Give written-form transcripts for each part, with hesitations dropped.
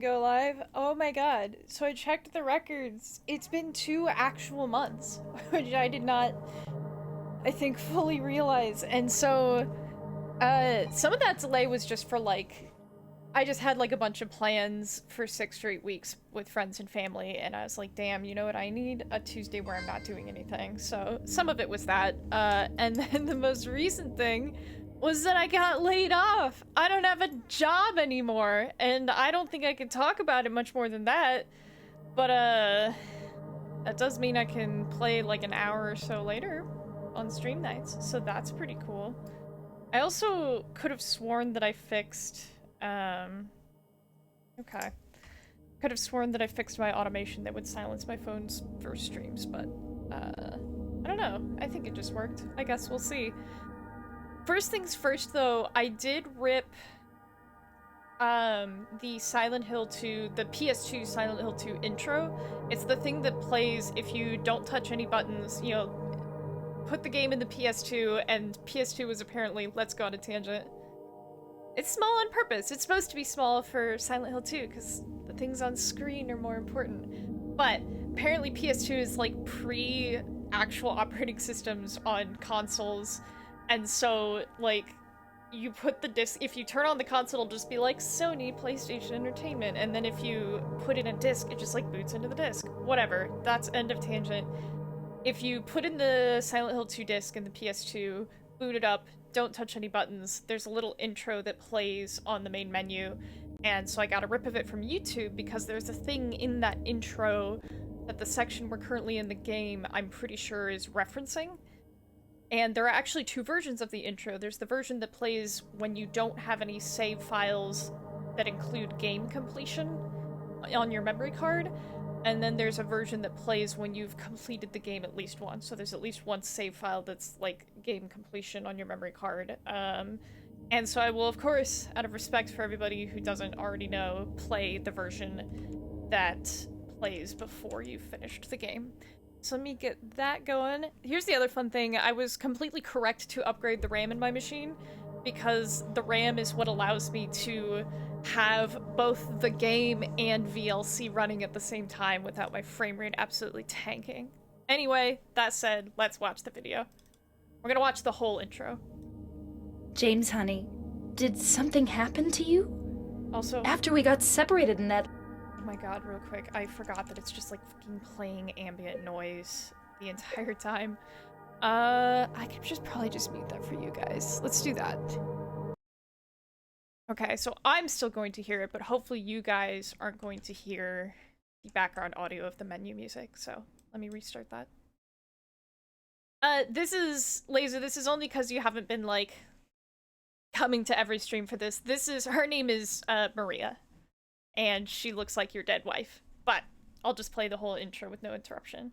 Go live. Oh my god. So I checked the records. It's been 2 actual months, which I did not, I think, fully realize. And so, some of that delay was just for like, I just had like a bunch of plans for 6 straight weeks with friends and family, and I was like, damn, you know what? I need a Tuesday where I'm not doing anything. So some of it was that. And then the most recent thing was that I got laid off. I don't have a job anymore, and I don't think I can talk about it much more than that. But that does mean I can play like an hour or so later on stream nights, so that's pretty cool. I also could have sworn that I fixed, okay. Could have sworn that I fixed my automation that would silence my phone's first streams, but, I don't know. I think it just worked. I guess we'll see. First things first, though, I did rip the Silent Hill 2, the PS2 Silent Hill 2 intro. It's the thing that plays if you don't touch any buttons, you know, put the game in the PS2, and PS2 was apparently, let's go on a tangent. It's small on purpose. It's supposed to be small for Silent Hill 2, because the things on screen are more important. But apparently PS2 is like pre-actual operating systems on consoles. And so, like, you put the disc, if you turn on the console, it'll just be like Sony PlayStation Entertainment, and then if you put in a disc, it just like boots into the disc. Whatever, that's end of tangent. If you put in the Silent Hill 2 disc in the PS2, boot it up, don't touch any buttons, there's a little intro that plays on the main menu, and so I got a rip of it from YouTube because there's a thing in that intro that the section we're currently in the game, I'm pretty sure, is referencing. And there are actually two versions of the intro. There's the version that plays when you don't have any save files that include game completion on your memory card. And then there's a version that plays when you've completed the game at least once. So there's at least one save file that's like game completion on your memory card. And so I will, of course, out of respect for everybody who doesn't already know, play the version that plays before you've finished the game. So let me get that going. Here's the other fun thing. I was completely correct to upgrade the RAM in my machine because the RAM is what allows me to have both the game and VLC running at the same time without my frame rate absolutely tanking. Anyway, that said, let's watch the video. We're gonna watch the whole intro. James, honey, did something happen to you? Also, after we got separated in that... Oh my god, real quick, I forgot that it's just like fucking playing ambient noise the entire time. I could probably just mute that for you guys. Let's do that. Okay, so I'm still going to hear it, but hopefully you guys aren't going to hear the background audio of the menu music, so let me restart that. This is, Laser, this is only because you haven't been, like, coming to every stream for this. Her name is, Maria. And she looks like your dead wife. But I'll just play the whole intro with no interruption.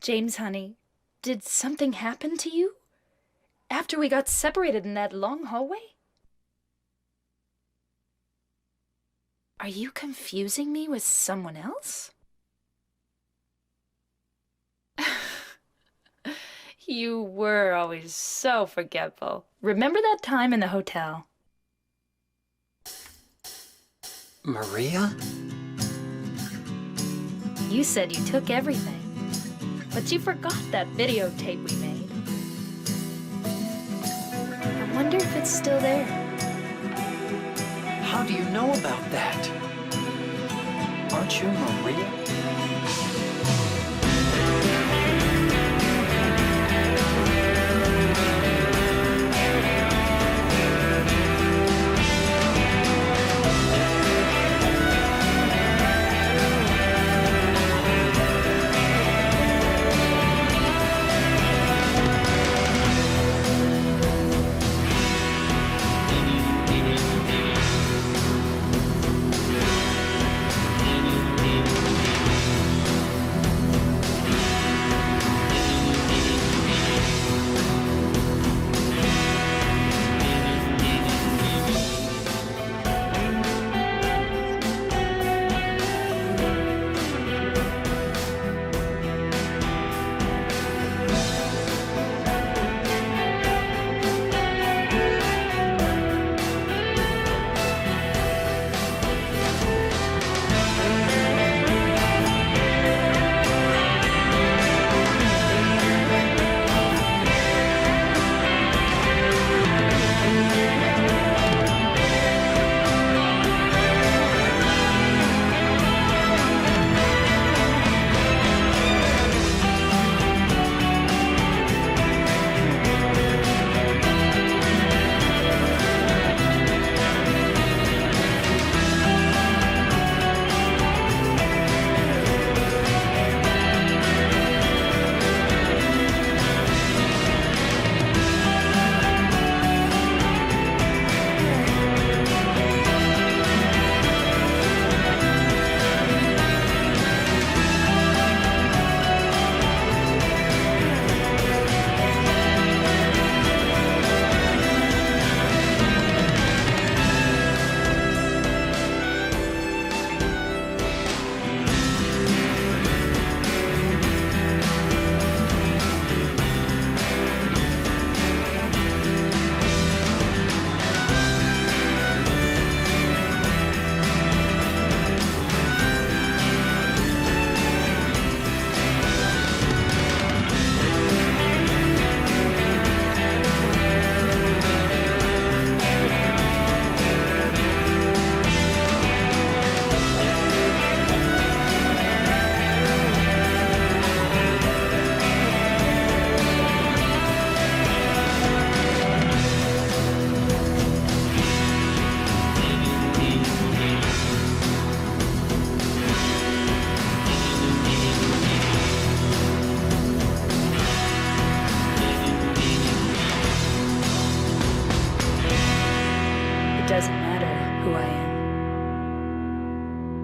James, honey, did something happen to you? After we got separated in that long hallway? Are you confusing me with someone else? You were always so forgetful. Remember that time in the hotel? Maria? You said you took everything, but you forgot that videotape we made. I wonder if it's still there. How do you know about that? Aren't you Maria?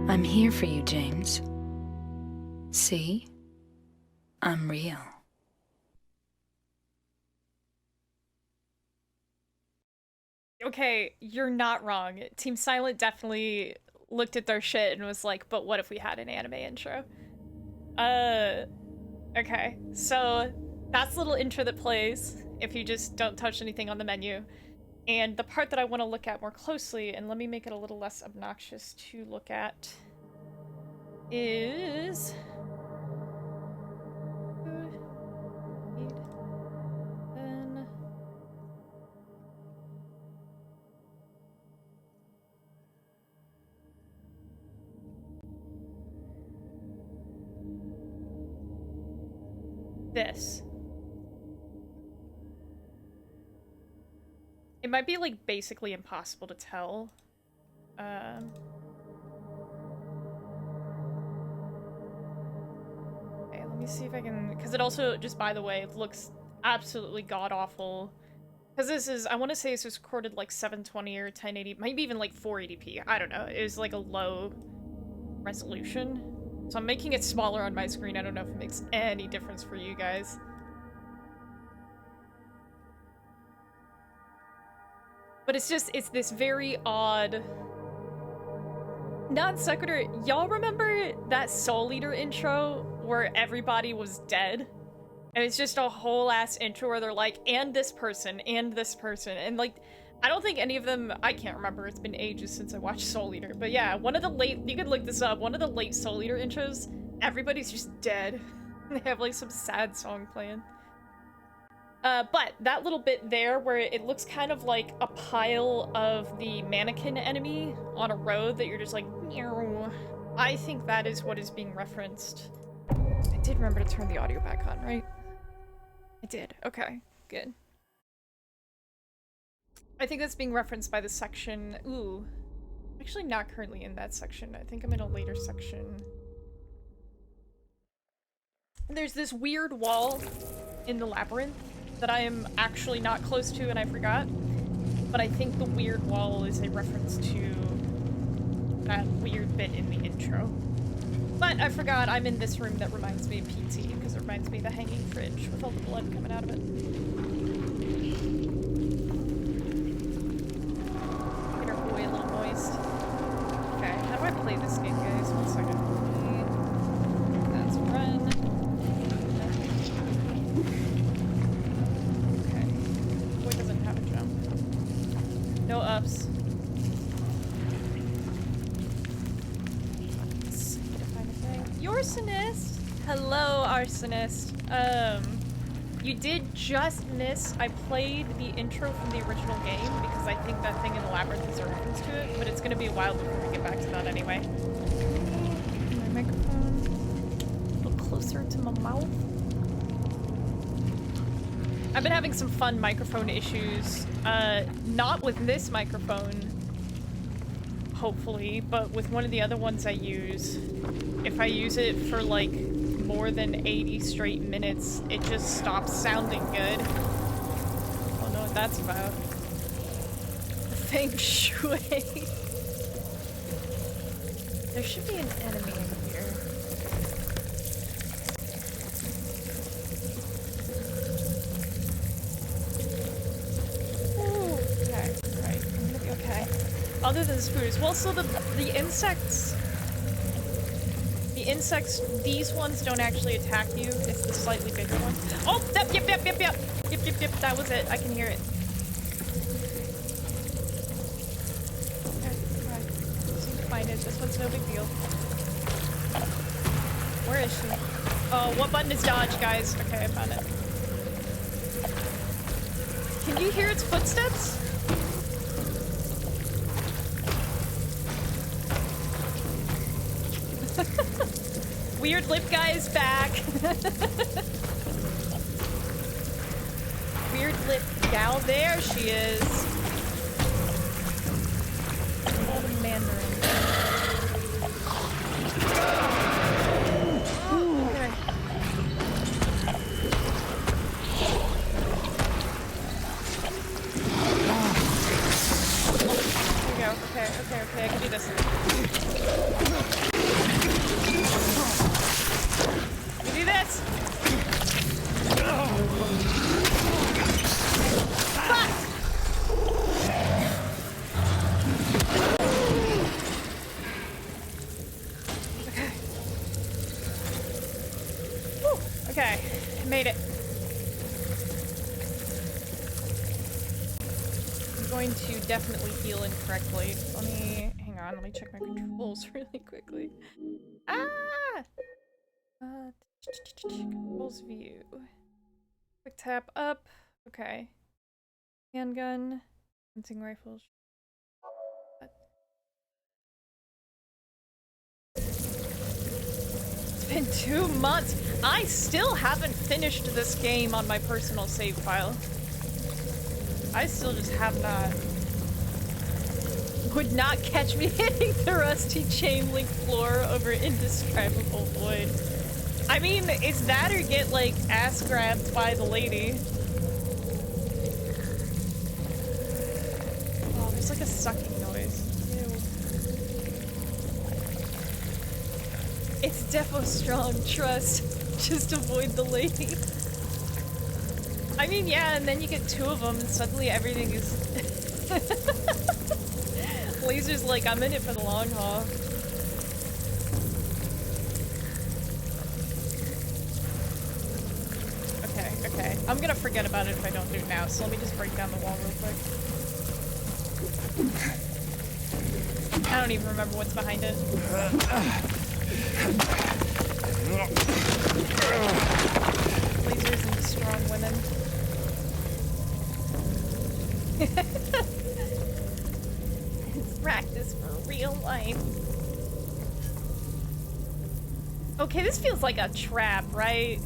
I'm here for you, James. See? I'm real. Okay, you're not wrong. Team Silent definitely looked at their shit and was like, but what if we had an anime intro? Okay, so that's the little intro that plays if you just don't touch anything on the menu. And the part that I want to look at more closely, and let me make it a little less obnoxious to look at, is... this. It might be like basically impossible to tell. Okay, let me see if I can, because it also, just by the way, it looks absolutely god-awful. Because this is, I want to say this was recorded like 720 or 1080, maybe even like 480p. I don't know. It was like a low resolution. So I'm making it smaller on my screen. I don't know if it makes any difference for you guys. But it's just, it's this very odd... Non sequitur. Y'all remember that Soul Eater intro where everybody was dead? And it's just a whole ass intro where they're like, and this person, and this person. And like, I don't think any of them, I can't remember, it's been ages since I watched Soul Eater. But yeah, one of the late, you could look this up, one of the late Soul Eater intros, everybody's just dead. They have like some sad song playing. But that little bit there where it looks kind of like a pile of the mannequin enemy on a road that you're just like, meow. I think that is what is being referenced. I did remember to turn the audio back on, right? I did. Okay, good. I think that's being referenced by the section. Ooh. I'm actually not currently in that section. I think I'm in a later section. There's this weird wall in the labyrinth that I am actually not close to and I forgot. But I think the weird wall is a reference to that weird bit in the intro. But I forgot I'm in this room that reminds me of PT because it reminds me of the hanging fridge with all the blood coming out of it. Get our boy a little moist. Okay, how do I play this game, guys? 1 second. That's run. Okay. Boy doesn't have a jump. No ups. Arsonist! Hello, Arsonist. You did just miss, I played the intro from the original game because I think that thing in the labyrinth is a reference to it, but it's gonna be a while before we get back to that anyway. My microphone a little closer to my mouth. I've been having some fun microphone issues, not with this microphone, hopefully, but with one of the other ones I use. If I use it for like more than 80 straight minutes, it just stops sounding good. I don't know what that's about. Feng Shui. There should be an enemy in here. Ooh, okay, right. I'm gonna be okay. Other than spooters. Well, so the insects... Insects, these ones don't actually attack you. It's the slightly bigger one. Oh, yep, yep, yep, yep, yep. Yep, yep, yep. That was it. I can hear it. Okay, alright. Seem to find it. This one's no big deal. Where is she? Oh, what button is dodge, guys? Okay, I found it. Can you hear its footsteps? Weird lip guy is back. Weird lip gal, there she is. Oh, the Mandarin. Okay. There we go. Okay, I can do this. made it. I'm going to definitely heal incorrectly. Let me, hang on, let me check my controls really quickly. Ah! Controls view. Quick tap up. Okay. Handgun. Hunting rifles. It's been 2 months. I still haven't finished this game on my personal save file. I still just have not. Would not catch me hitting the rusty chain link floor over indescribable void. I mean, it's that or get, like, ass grabbed by the lady. Oh, there's like a sucking noise. Ew. It's defo strong, trust. Just avoid the lady. I mean, yeah, and then you get 2 of them and suddenly everything is... Laser's like, I'm in it for the long haul. Okay. I'm gonna forget about it if I don't do it now, so let me just break down the wall real quick. I don't even remember what's behind it. Lasers and strong women. It's practice for real life. Okay, this feels like a trap, right?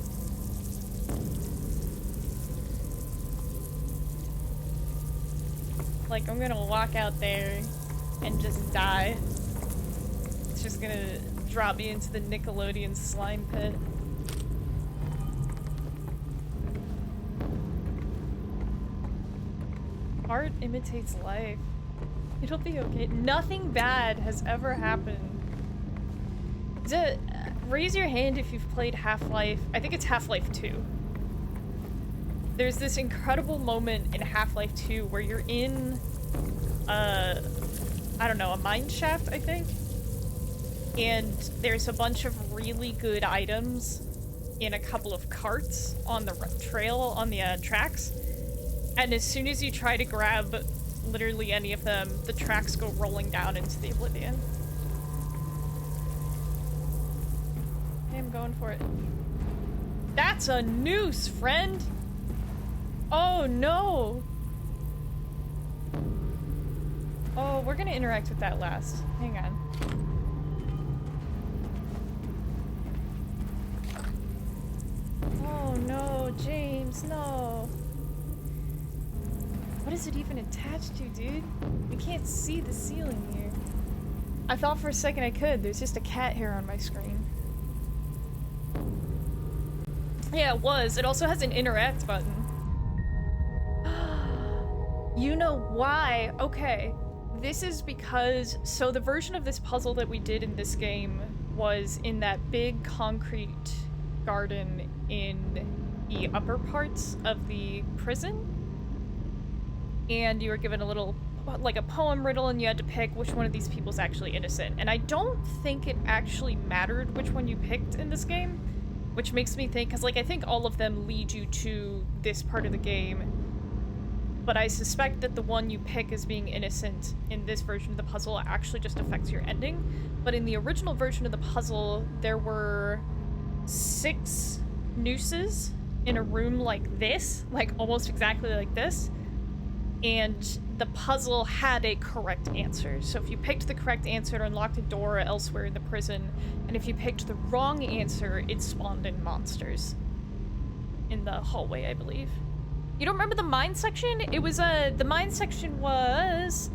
Like, I'm gonna walk out there and just die. It's just gonna drop me into the Nickelodeon slime pit. Art imitates life. It'll be okay. Nothing bad has ever happened. Raise your hand if you've played Half-Life. I think it's Half-Life 2. There's this incredible moment in Half-Life 2 where you're in, I don't know, a mine shaft, I think? And there's a bunch of really good items in a couple of carts on the trail, on the tracks. And as soon as you try to grab literally any of them, the tracks go rolling down into the oblivion. Okay, I'm going for it. That's a noose, friend! Oh no! Oh, we're gonna interact with that last. Hang on. Oh no, James, no. What is it even attached to, dude? We can't see the ceiling here. I thought for a second I could. There's just a cat hair on my screen. Yeah, it was. It also has an interact button. You know why? Okay. This is because, so the version of this puzzle that we did in this game was in that big concrete garden in the upper parts of the prison. And you were given a little, like a poem riddle, and you had to pick which one of these people's actually innocent. And I don't think it actually mattered which one you picked in this game, which makes me think, because like I think all of them lead you to this part of the game. But I suspect that the one you pick as being innocent in this version of the puzzle actually just affects your ending. But in the original version of the puzzle, there were 6 nooses in a room like this, like almost exactly like this. And the puzzle had a correct answer. So if you picked the correct answer, it unlocked a door elsewhere in the prison. And if you picked the wrong answer, it spawned in monsters in the hallway, I believe. You don't remember the mine section? It was, the mine section was...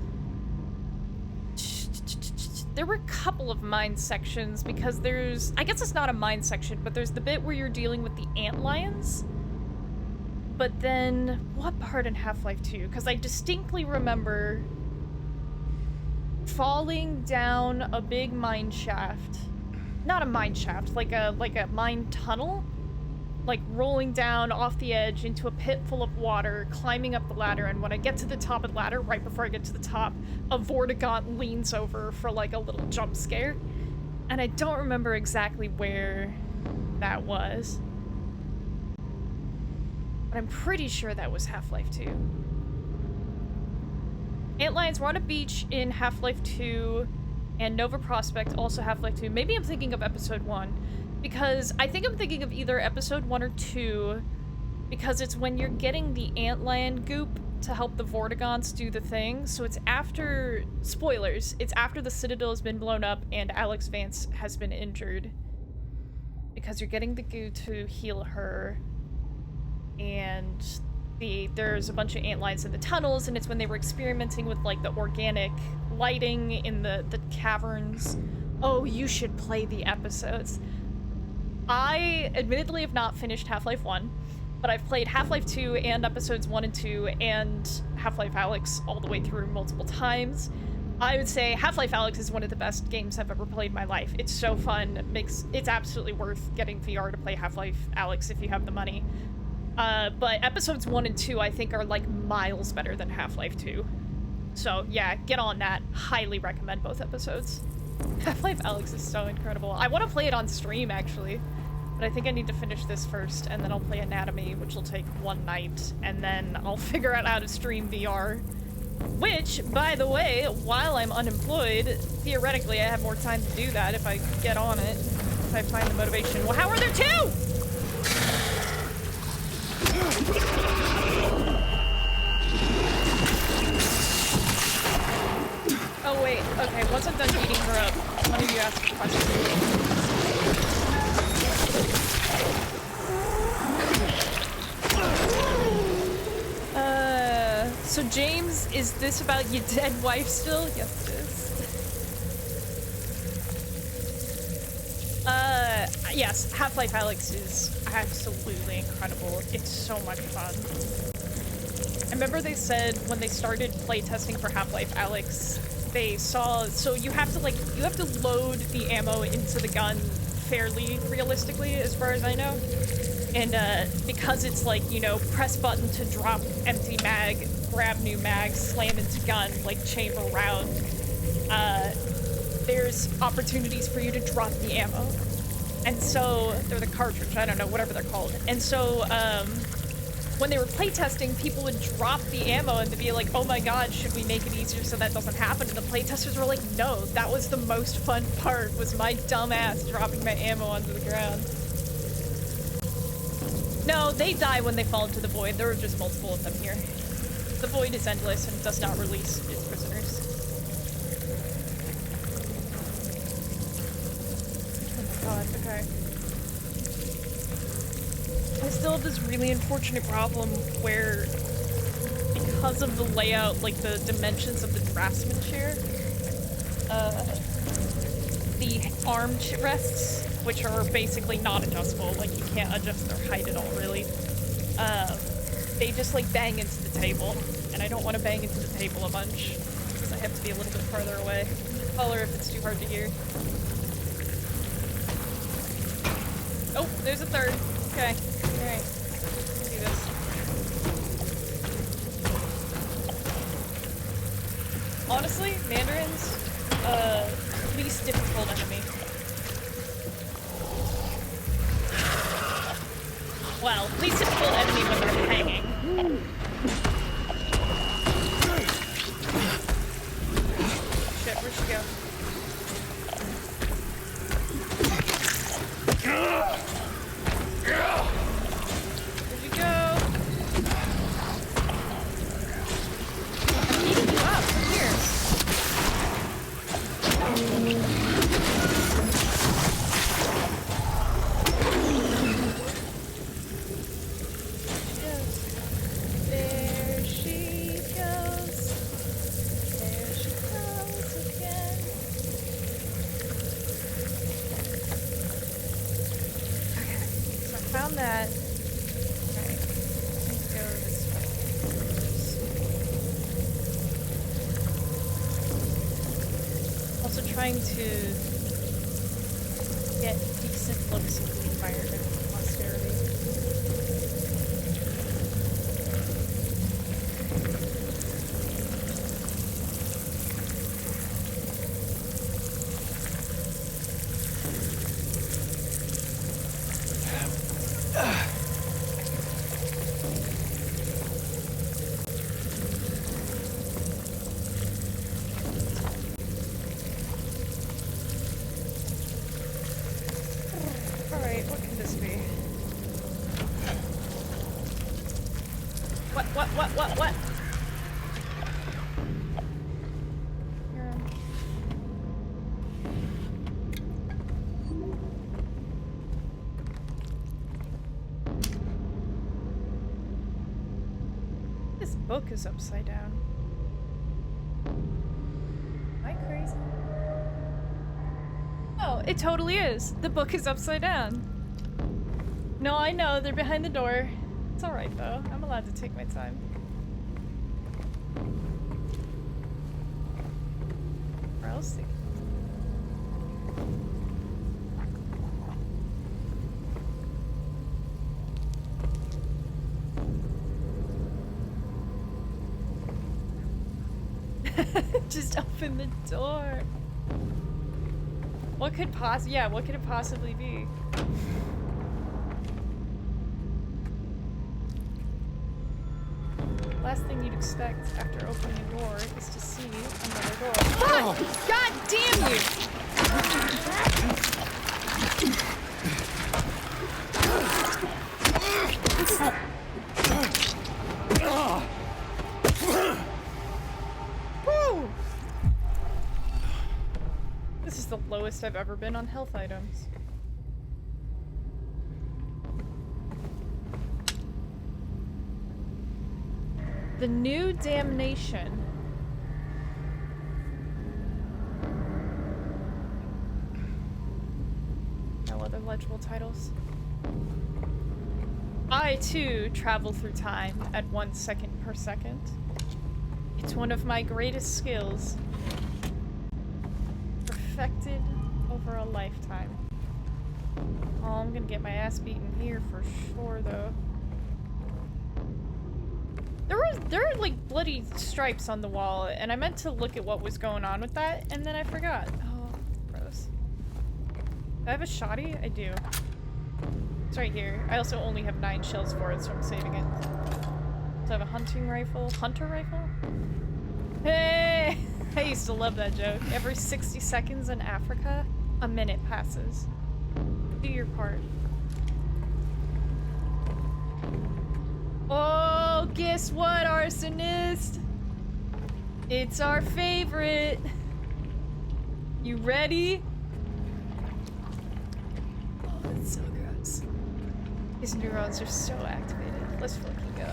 There were a couple of mine sections because there's... I guess it's not a mine section, but there's the bit where you're dealing with the antlions. But then, what part in Half-Life 2? Because I distinctly remember falling down a big mine shaft. Not a mine shaft, like a mine tunnel. Like rolling down off the edge into a pit full of water, climbing up the ladder, and when I get to the top of the ladder, right before I get to the top, a Vortigaunt leans over for like a little jump scare. And I don't remember exactly where that was. But I'm pretty sure that was Half-Life 2. Antlions were on a beach in Half-Life 2, and Nova Prospect, also Half-Life 2. Maybe I'm thinking of Episode 1, because I think I'm thinking of either Episode 1 or 2, because it's when you're getting the Antlion goop to help the Vortigaunts do the thing. So it's after, spoilers, it's after the Citadel has been blown up and Alex Vance has been injured. Because you're getting the goo to heal her, and there's a bunch of antlions in the tunnels, and it's when they were experimenting with like the organic lighting in the caverns. Oh, you should play the episodes. I admittedly have not finished Half-Life 1, but I've played Half-Life 2 and episodes 1 and 2 and Half-Life Alyx all the way through multiple times. I would say Half-Life Alyx is one of the best games I've ever played in my life. It's so fun. It's absolutely worth getting VR to play Half-Life Alyx if you have the money. But episodes 1 and 2 I think are like miles better than Half-Life 2. So yeah, get on that. Highly recommend both episodes. Half-Life Alyx is so incredible. I want to play it on stream actually, but I think I need to finish this first, and then I'll play Anatomy, which will take one night, and then I'll figure out how to stream VR. Which, by the way, while I'm unemployed, theoretically I have more time to do that if I get on it, if I find the motivation. Well, how are there two? Oh wait, okay, once I'm done beating her up, one of you ask a question. So James, is this about your dead wife still? Yes, it is. Yes, Half-Life Alyx is absolutely incredible. It's so much fun. I remember they said when they started playtesting for Half-Life Alyx, they saw, so you have to load the ammo into the gun fairly realistically, as far as I know. And because it's like, you know, press button to drop empty mag, grab new mag, slam into gun, like chamber round, there's opportunities for you to drop the ammo. And so, they're the cartridge, I don't know, whatever they're called. And so, when they were playtesting, people would drop the ammo and they'd be like, oh my god, should we make it easier so that doesn't happen? And the playtesters were like, no, that was the most fun part, was my dumb ass dropping my ammo onto the ground. No, they die when they fall into the void. There are just multiple of them here. The void is endless and does not release its prisoners. Oh my god, okay. I still have this really unfortunate problem where, because of the layout, like the dimensions of the draftsman chair, the arm rests, which are basically not adjustable, like you can't adjust their height at all really, they just like bang into the table, and I don't want to bang into the table a bunch, because I have to be a little bit farther away. Holler if it's too hard to hear. Oh, there's a third. Okay, alright. Let's do this. Honestly, Mandarin's, least difficult enemy. Well, least difficult enemy when they're hanging. Shit, where'd she go? Where'd you go? I'm eating you up. Come here. There she goes. There she goes again. Okay, so I found that. Alright, let's go this way. Also trying to get decent looks of the environment for posterity. book is upside down. Am I crazy? Oh, it totally is. The book is upside down. No, I know, they're behind the door. It's alright though. I'm allowed to take my time. Where else they just open the door. What could what could it possibly be? Last thing you'd expect after opening a door is to see another door. Oh! God damn you! Woo! This is the lowest I've ever been on health items. The New Damnation. No other legible titles. I, too, travel through time at 1 second per second. It's one of my greatest skills. Perfected over a lifetime. Oh, I'm gonna get my ass beaten here for sure, though. There are like bloody stripes on the wall, and I meant to look at what was going on with that, and then I forgot. Oh, gross. Do I have a shotty? I do. It's right here. I also only have 9 shells for it, so I'm saving it. So I have a hunting rifle. Hunter rifle? Hey! I used to love that joke. Every 60 seconds in Africa, a minute passes. Do your part. Oh, guess what, arsonist? It's our favorite. You ready? Oh, that's so gross. His neurons are so activated. Let's fucking go.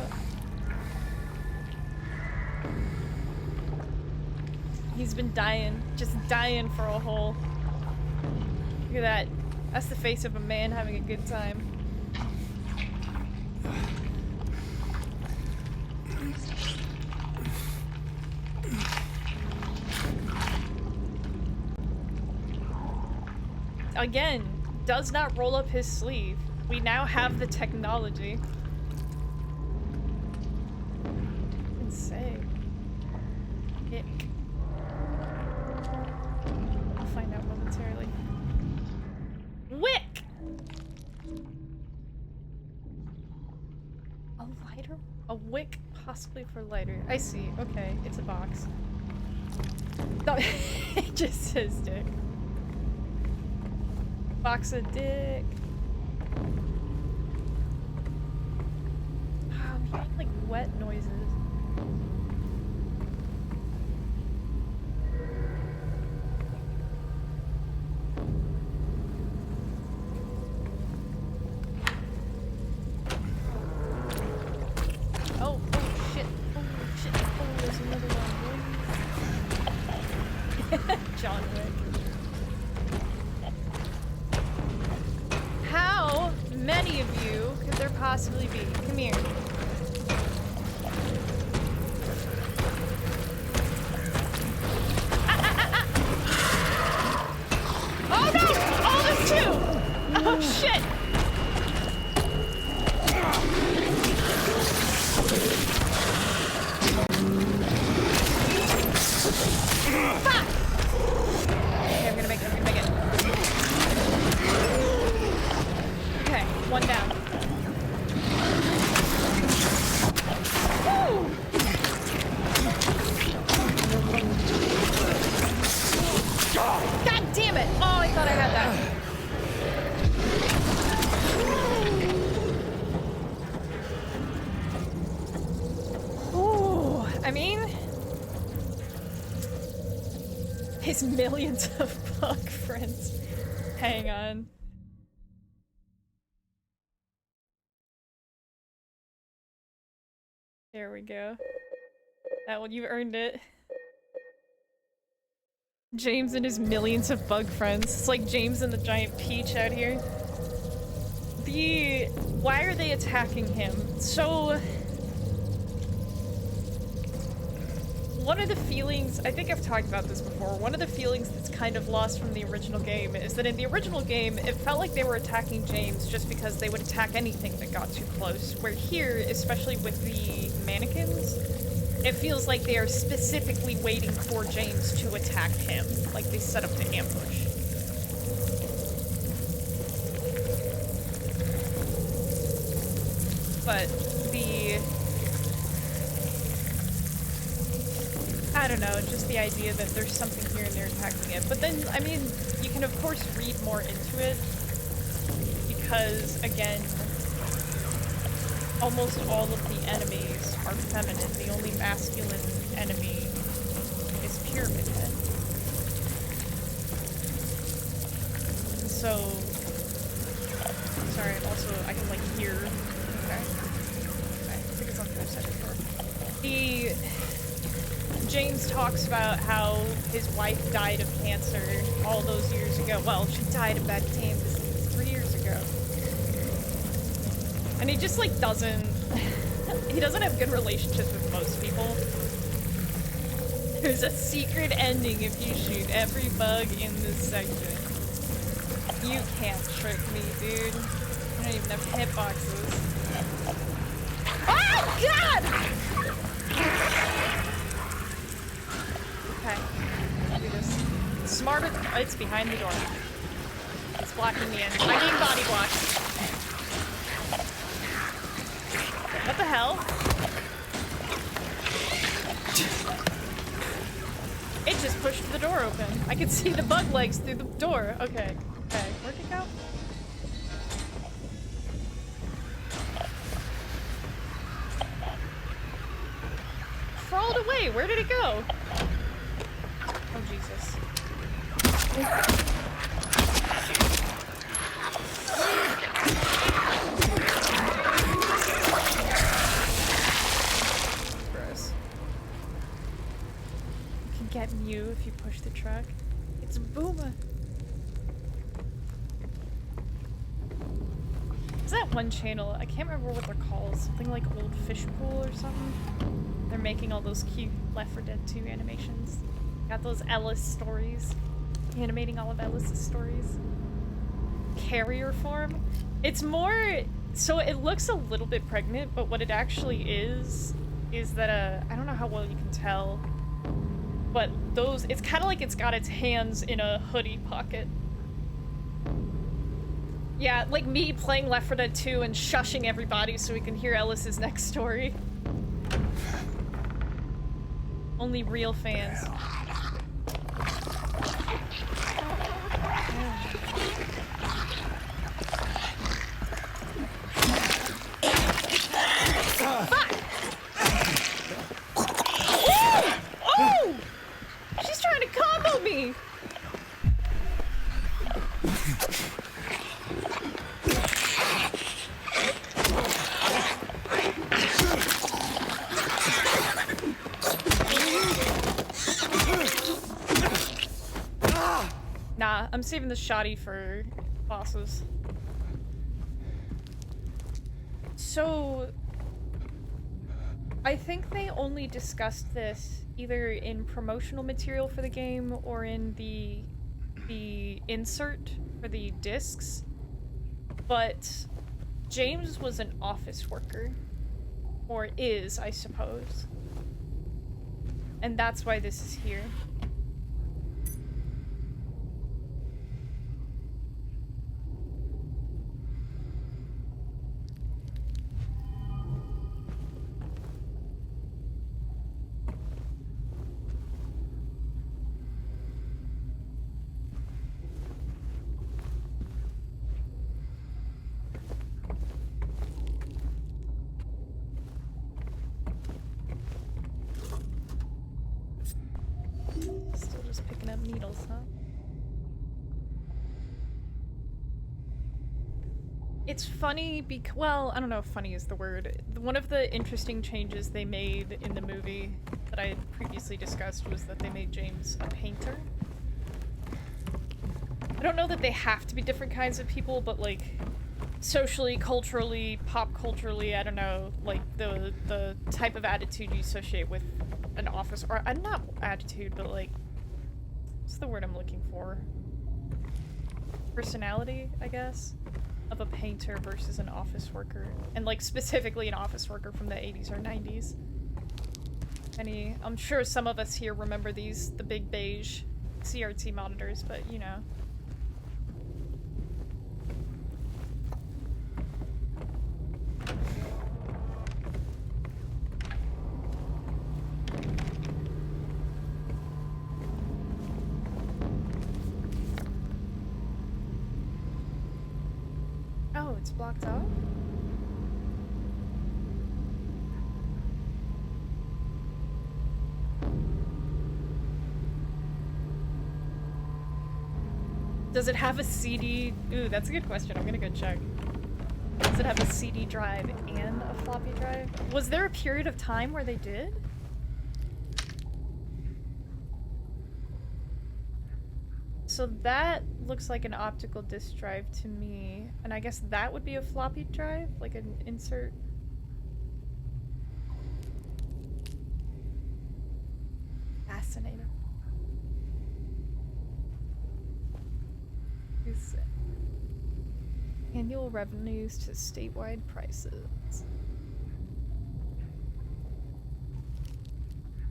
He's been dying. Just dying for a hole. Look at that. That's the face of a man having a good time. Again, does not roll up his sleeve. We now have the technology. Insane. Ick. I'll find out momentarily. Wick! A lighter? A wick, possibly for lighter. I see. Okay, it's a box. No, it just says dick. Box of dick. Wow, I'm hearing like wet noises. Oh, oh shit. Oh shit. Oh, there's another one. John Wick. How many of you could there possibly be? Come here. Oh no! Oh, there's 2! Oh shit! Fuck! Okay, I'm gonna make it. Okay, 1 down. Woo! God damn it! Oh, I thought I had that. Ooh, I mean, his millions of bug friends. Hang on. There we go. That one, you earned it. James and his millions of bug friends. It's like James and the giant peach out here. Why are they attacking him? So... one of the feelings, I think I've talked about this before, one of the feelings that's kind of lost from the original game is that in the original game, it felt like they were attacking James just because they would attack anything that got too close. Where here, especially with the mannequins, it feels like they are specifically waiting for James to attack him. Like they set up the ambush. But I don't know, just the idea that there's something here and they're attacking it. But then, I mean, you can of course read more into it, because, again, almost all of the enemies are feminine. The only masculine enemy is Pyramid Head. So, sorry, also, I can, like, hear. Okay. I think it's on the other side of the door. James talks about how his wife died of cancer all those years ago. Well, she died of that damn disease 3 years ago. And he just, like, doesn't... he doesn't have good relationships with most people. There's a secret ending if you shoot every bug in this section. You can't trick me, dude. I don't even have hitboxes. Oh, God! Okay, let's do this. Smarter. It's behind the door. It's blocking the end. I need body blocks. What the hell? It just pushed the door open. I can see the bug legs through the door. Okay. Okay. Where'd it go? Crawled away. Where did it go? Oh, Jesus. Gross. You can get Mew if you push the truck. It's Booma. Is that one channel? I can't remember what they're called. Something like Old Fish Pool or something. They're making all those cute Left 4 Dead 2 animations. Got those Ellis stories. Animating all of Ellis's stories. Carrier form. It's more... So it looks a little bit pregnant, but what it actually is that, I don't know how well you can tell, but those... It's kind of like it's got its hands in a hoodie pocket. Yeah, like me playing Left 4 Dead 2 and shushing everybody so we can hear Ellis's next story. Only real fans. Fuck! Oh! Oh! She's trying to combo me! Nah, I'm saving the shoddy for bosses. So, I think they only discussed this either in promotional material for the game or in the insert for the discs, but James was an office worker, or is, I suppose, and that's why this is here. It's funny because, well, I don't know if funny is the word. One of the interesting changes they made in the movie that I had previously discussed was that they made James a painter. I don't know that they have to be different kinds of people, but like socially, culturally, pop culturally, I don't know, like the type of attitude you associate with an office, or not attitude, but like, what's the word I'm looking for? Personality, I guess, of a painter versus an office worker, and like specifically an office worker from the 80s or 90s. I'm sure some of us here remember these, the big beige CRT monitors, but you know. Oh, it's blocked out? Does it have a CD? Ooh, that's a good question. I'm gonna go check. Does it have a CD drive and a floppy drive? Was there a period of time where they did? So that looks like an optical disk drive to me, and I guess that would be a floppy drive, like an insert. Fascinating. Is annual revenues to statewide prices.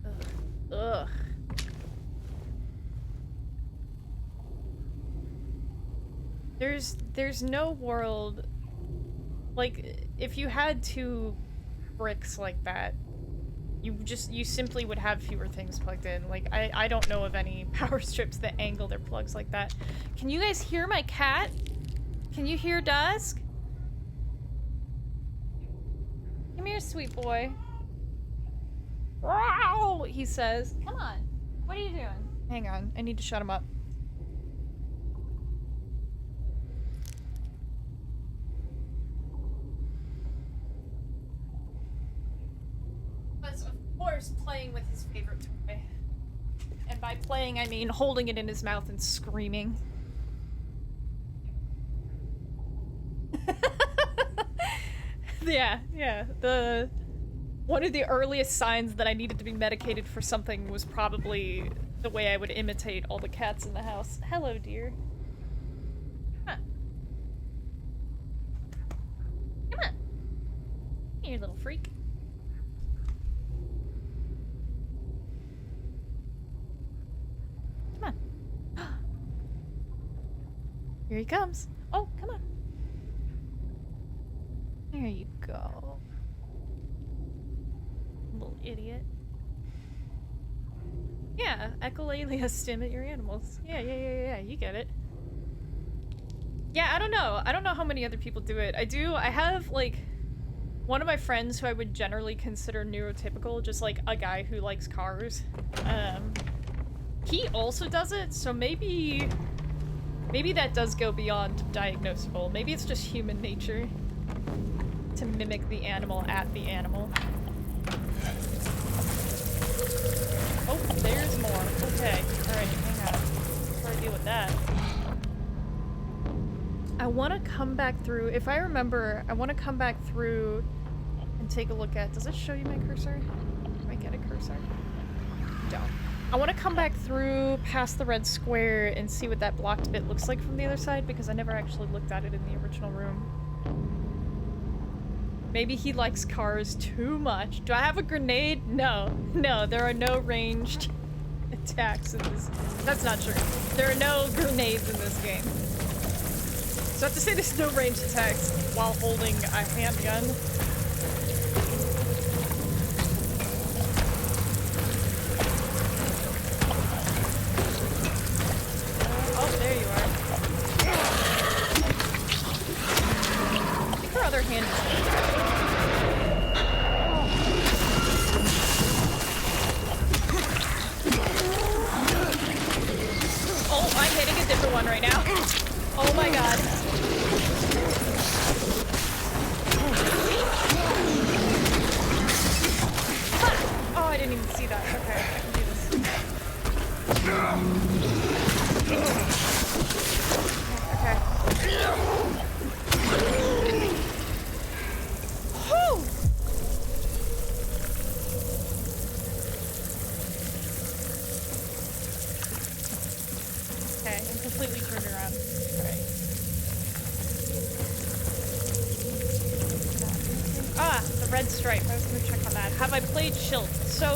Ugh. Ugh. There's no world, like, if you had 2 bricks like that, you simply would have fewer things plugged in. Like, I don't know of any power strips that angle their plugs like that. Can you guys hear my cat? Can you hear Dusk? Come here, sweet boy. Wow, he says. Come on. What are you doing? Hang on, I need to shut him up. Of course, playing with his favorite toy. And by playing, I mean holding it in his mouth and screaming. Yeah. One of the earliest signs that I needed to be medicated for something was probably the way I would imitate all the cats in the house. Hello, dear. Come on. Come on. Here, little freak. Come on. Here he comes. Oh, come on. There you go. Little idiot. Yeah, echolalia stim at your animals. Yeah, you get it. Yeah, I don't know. I don't know how many other people do it. I have, like, one of my friends who I would generally consider neurotypical, just like a guy who likes cars. He also does it, so maybe that does go beyond diagnosable. Maybe it's just human nature to mimic the animal at the animal. Oh, there's more. Okay. Alright, hang on. Before I deal with that. I want to come back through, if I remember, I want to come back through and take a look at, does it show you my cursor? Do I get a cursor? Don't. I want to come back through past the red square and see what that blocked bit looks like from the other side, because I never actually looked at it in the original room. Maybe he likes cars too much. Do I have a grenade? No. No, there are no ranged attacks in this. That's not true. There are no grenades in this game. So I have to say there's no ranged attacks while holding a handgun. Oh, there you are. I think her other hand is... Oh, I'm hitting a different one right now. Oh my god. completely turned around. Alright. Ah, the red stripe. I was gonna check on that. Have I played Chilled? So,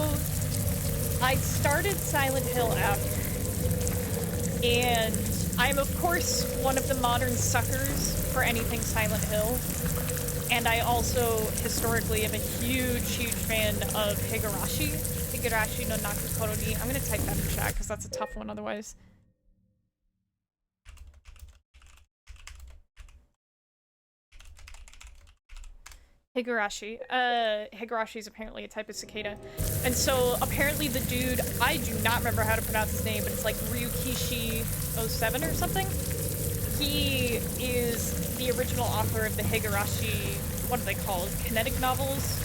I started Silent Hill F, and I'm of course one of the modern suckers for anything Silent Hill. And I also, historically, am a huge fan of Higurashi. Higurashi no Nakukoro ni. I'm gonna type that in chat, because that's a tough one otherwise. Higurashi. Higurashi is apparently a type of cicada. And so, apparently the dude, I do not remember how to pronounce his name, but it's like Ryukishi07 or something? He is the original author of the Higurashi, what are they called? Kinetic novels?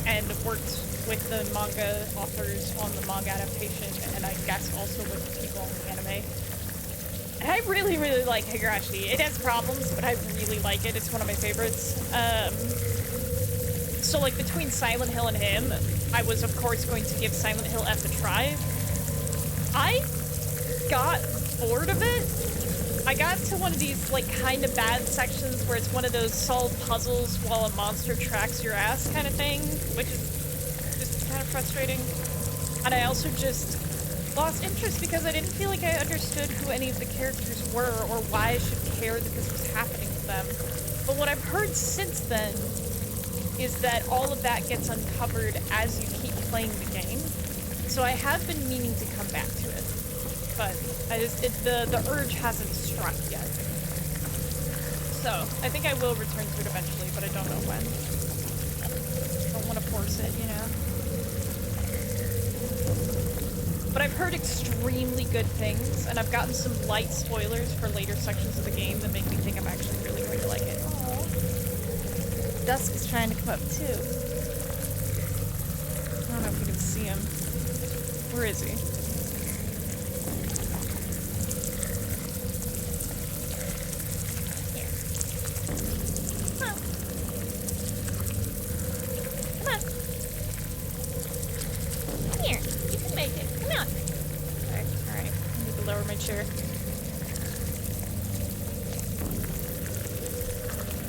And worked with the manga authors on the manga adaptation, and I guess also with the people on the anime. And I really like Higurashi. It has problems, but I really like it. It's one of my favorites. So like between Silent Hill and him, I was of course going to give Silent Hill F a try. I got bored of it. I got to one of these like kind of bad sections where it's one of those solve puzzles while a monster tracks your ass kind of thing, which is just kind of frustrating. And I also just lost interest because I didn't feel like I understood who any of the characters were or why I should care that this was happening to them. But what I've heard since then is that all of that gets uncovered as you keep playing the game. So I have been meaning to come back to it, but the urge hasn't struck yet. So I think I will return to it eventually, but I don't know when. Don't want to force it, you know. But I've heard extremely good things, and I've gotten some light spoilers for later sections of the game that make me think I'm actually really going to like it. Aww. Dusk is trying to come up too. I don't know if you can see him. Where is he? Here. Come on. Come on. Come here. You can make it. Come on. Alright. I need to lower my chair.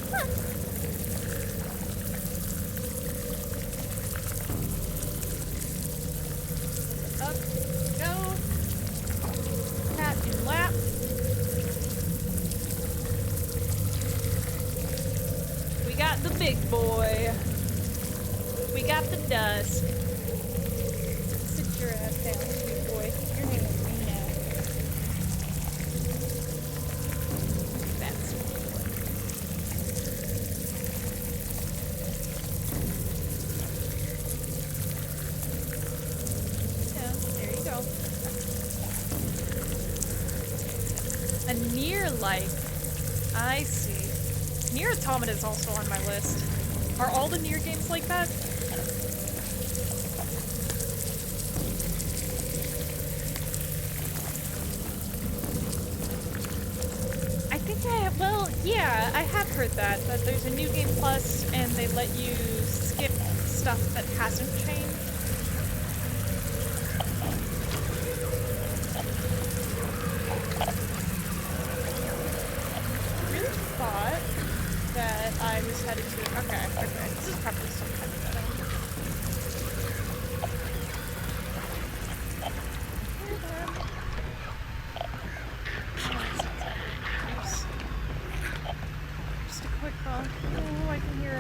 Come on. Up, go. Pat in lap. We got the big boy. We got the Dusk. Sit your ass down, sweet boy. Your name is Rena. That's there you go. A Nier-like. I see. Nier Automata is also on my list. Are all the Nier games like that? I think well, yeah, I have heard that there's a new game plus and they let you skip stuff that hasn't changed. Really thought that I was headed to okay. This is probably some kind of better. Just a quick call. Oh, I can hear.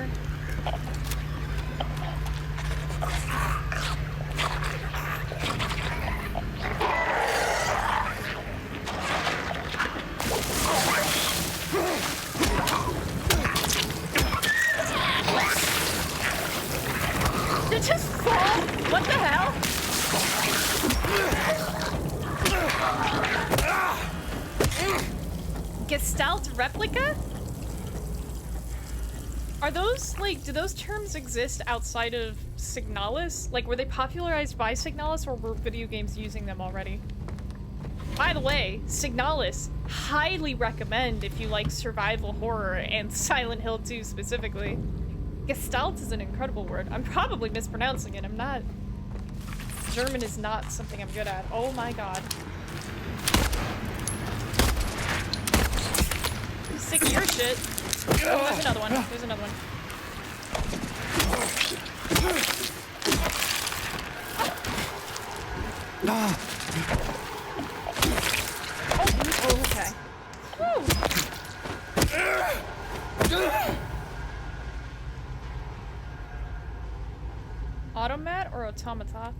Did it just fall? What the hell? Gestalt replica? Are those, like, do those terms exist outside of Signalis? Like, were they popularized by Signalis or were video games using them already? By the way, Signalis, highly recommend if you like survival horror and Silent Hill 2 specifically. Gestalt is an incredible word. I'm probably mispronouncing it. I'm not... German is not something I'm good at. Oh my god. shit. Oh, there's another one. There's another one. Oh, okay. Automat or automata?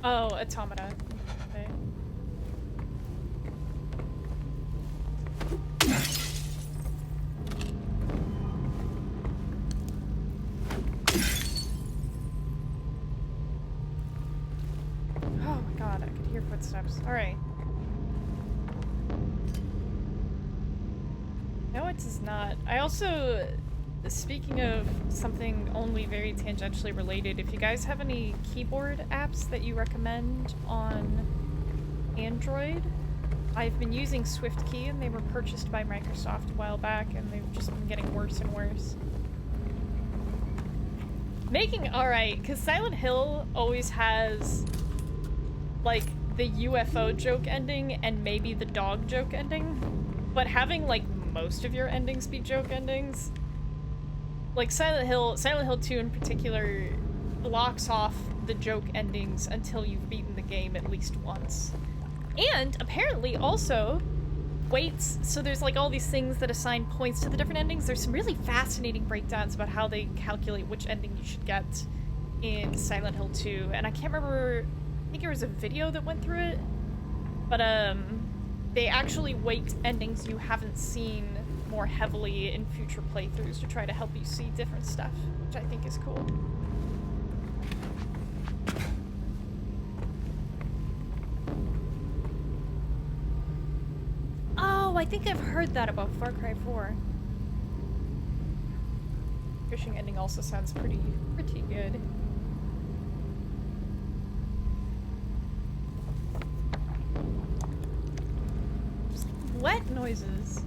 Oh, automata. Okay. Oh my god, I could hear footsteps. Alright. No, it does not. I also, speaking of something only very tangentially related, if you guys have any keyboard apps that you recommend on Android, I've been using SwiftKey and they were purchased by Microsoft a while back and they've just been getting worse and worse. Alright, because Silent Hill always has, like, the UFO joke ending and maybe the dog joke ending, but having, like, most of your endings be joke endings, like Silent Hill 2 in particular, blocks off the joke endings until you've beaten the game at least once. And apparently also weights, so there's like all these things that assign points to the different endings. There's some really fascinating breakdowns about how they calculate which ending you should get in Silent Hill 2, and I can't remember, I think there was a video that went through it, but they actually weight endings you haven't seen more heavily in future playthroughs to try to help you see different stuff, which I think is cool. Oh, I think I've heard that about Far Cry 4. Fishing ending also sounds pretty good. Just wet noises.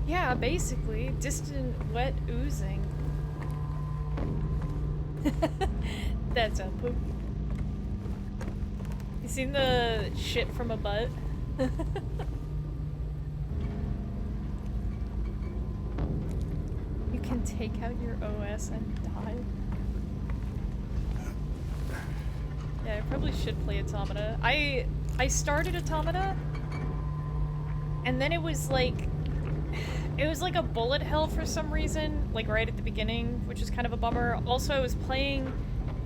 Yeah, basically, distant wet oozing. That's a poop. You seen the shit from a butt? You can take out your OS and die. Yeah, I probably should play Automata. I started Automata, and then it was like a bullet hell for some reason, like right at the beginning, which is kind of a bummer. Also, I was playing,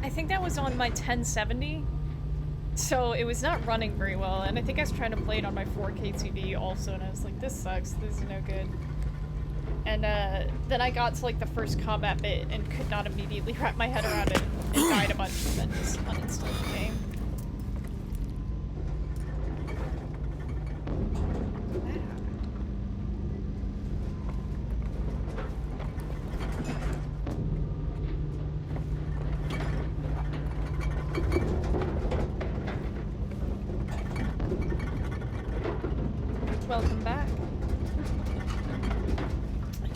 I think that was on my 1070, so it was not running very well, and I think I was trying to play it on my 4K TV also, and I was like, this sucks, this is no good. And then I got to like the first combat bit and could not immediately wrap my head around it and died a bunch and then just uninstalled the game. Welcome back.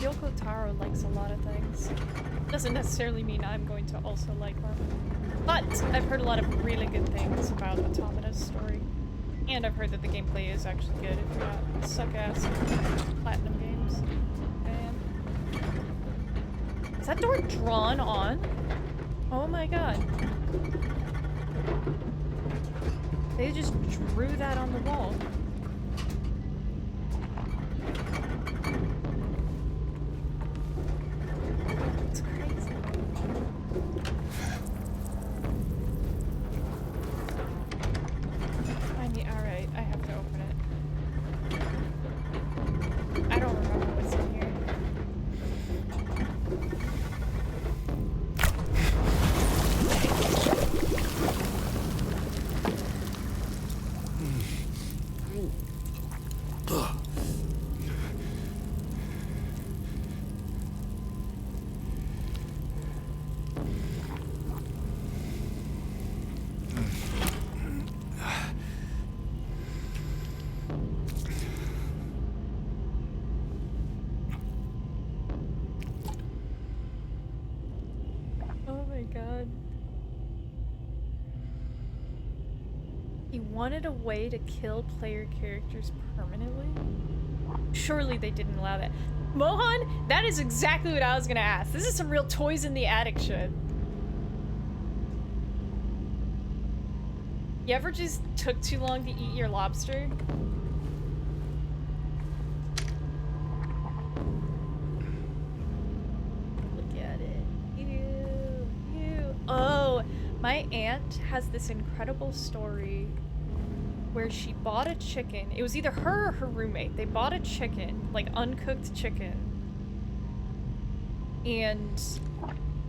Yoko Taro likes a lot of things. Doesn't necessarily mean I'm going to also like them. But I've heard a lot of really good things about Automata's story. And I've heard that the gameplay is actually good if you're not suck-ass Platinum games. And is that door drawn on? Oh my god. They just drew that on the wall. It's crazy. Alright, I have to open it. I don't remember what's in here. wanted a way to kill player characters permanently? Surely they didn't allow that. Mohan, that is exactly what I was gonna ask. This is some real toys in the attic shit. You ever just took too long to eat your lobster? Look at it. Ew. Oh, my aunt has this incredible story where she bought a chicken. It was either her or her roommate. They bought a chicken, like uncooked chicken, and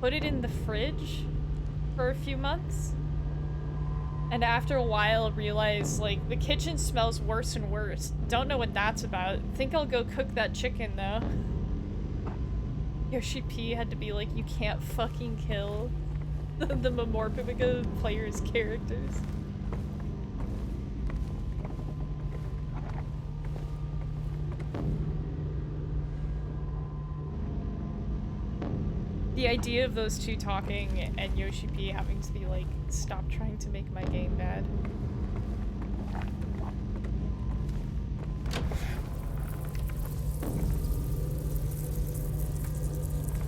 put it in the fridge for a few months. And after a while realized, like, the kitchen smells worse and worse. Don't know what that's about. Think I'll go cook that chicken, though. Yoshi P had to be like, you can't fucking kill the Momorphica players' characters. The idea of those two talking and Yoshi P having to be like, stop trying to make my game bad.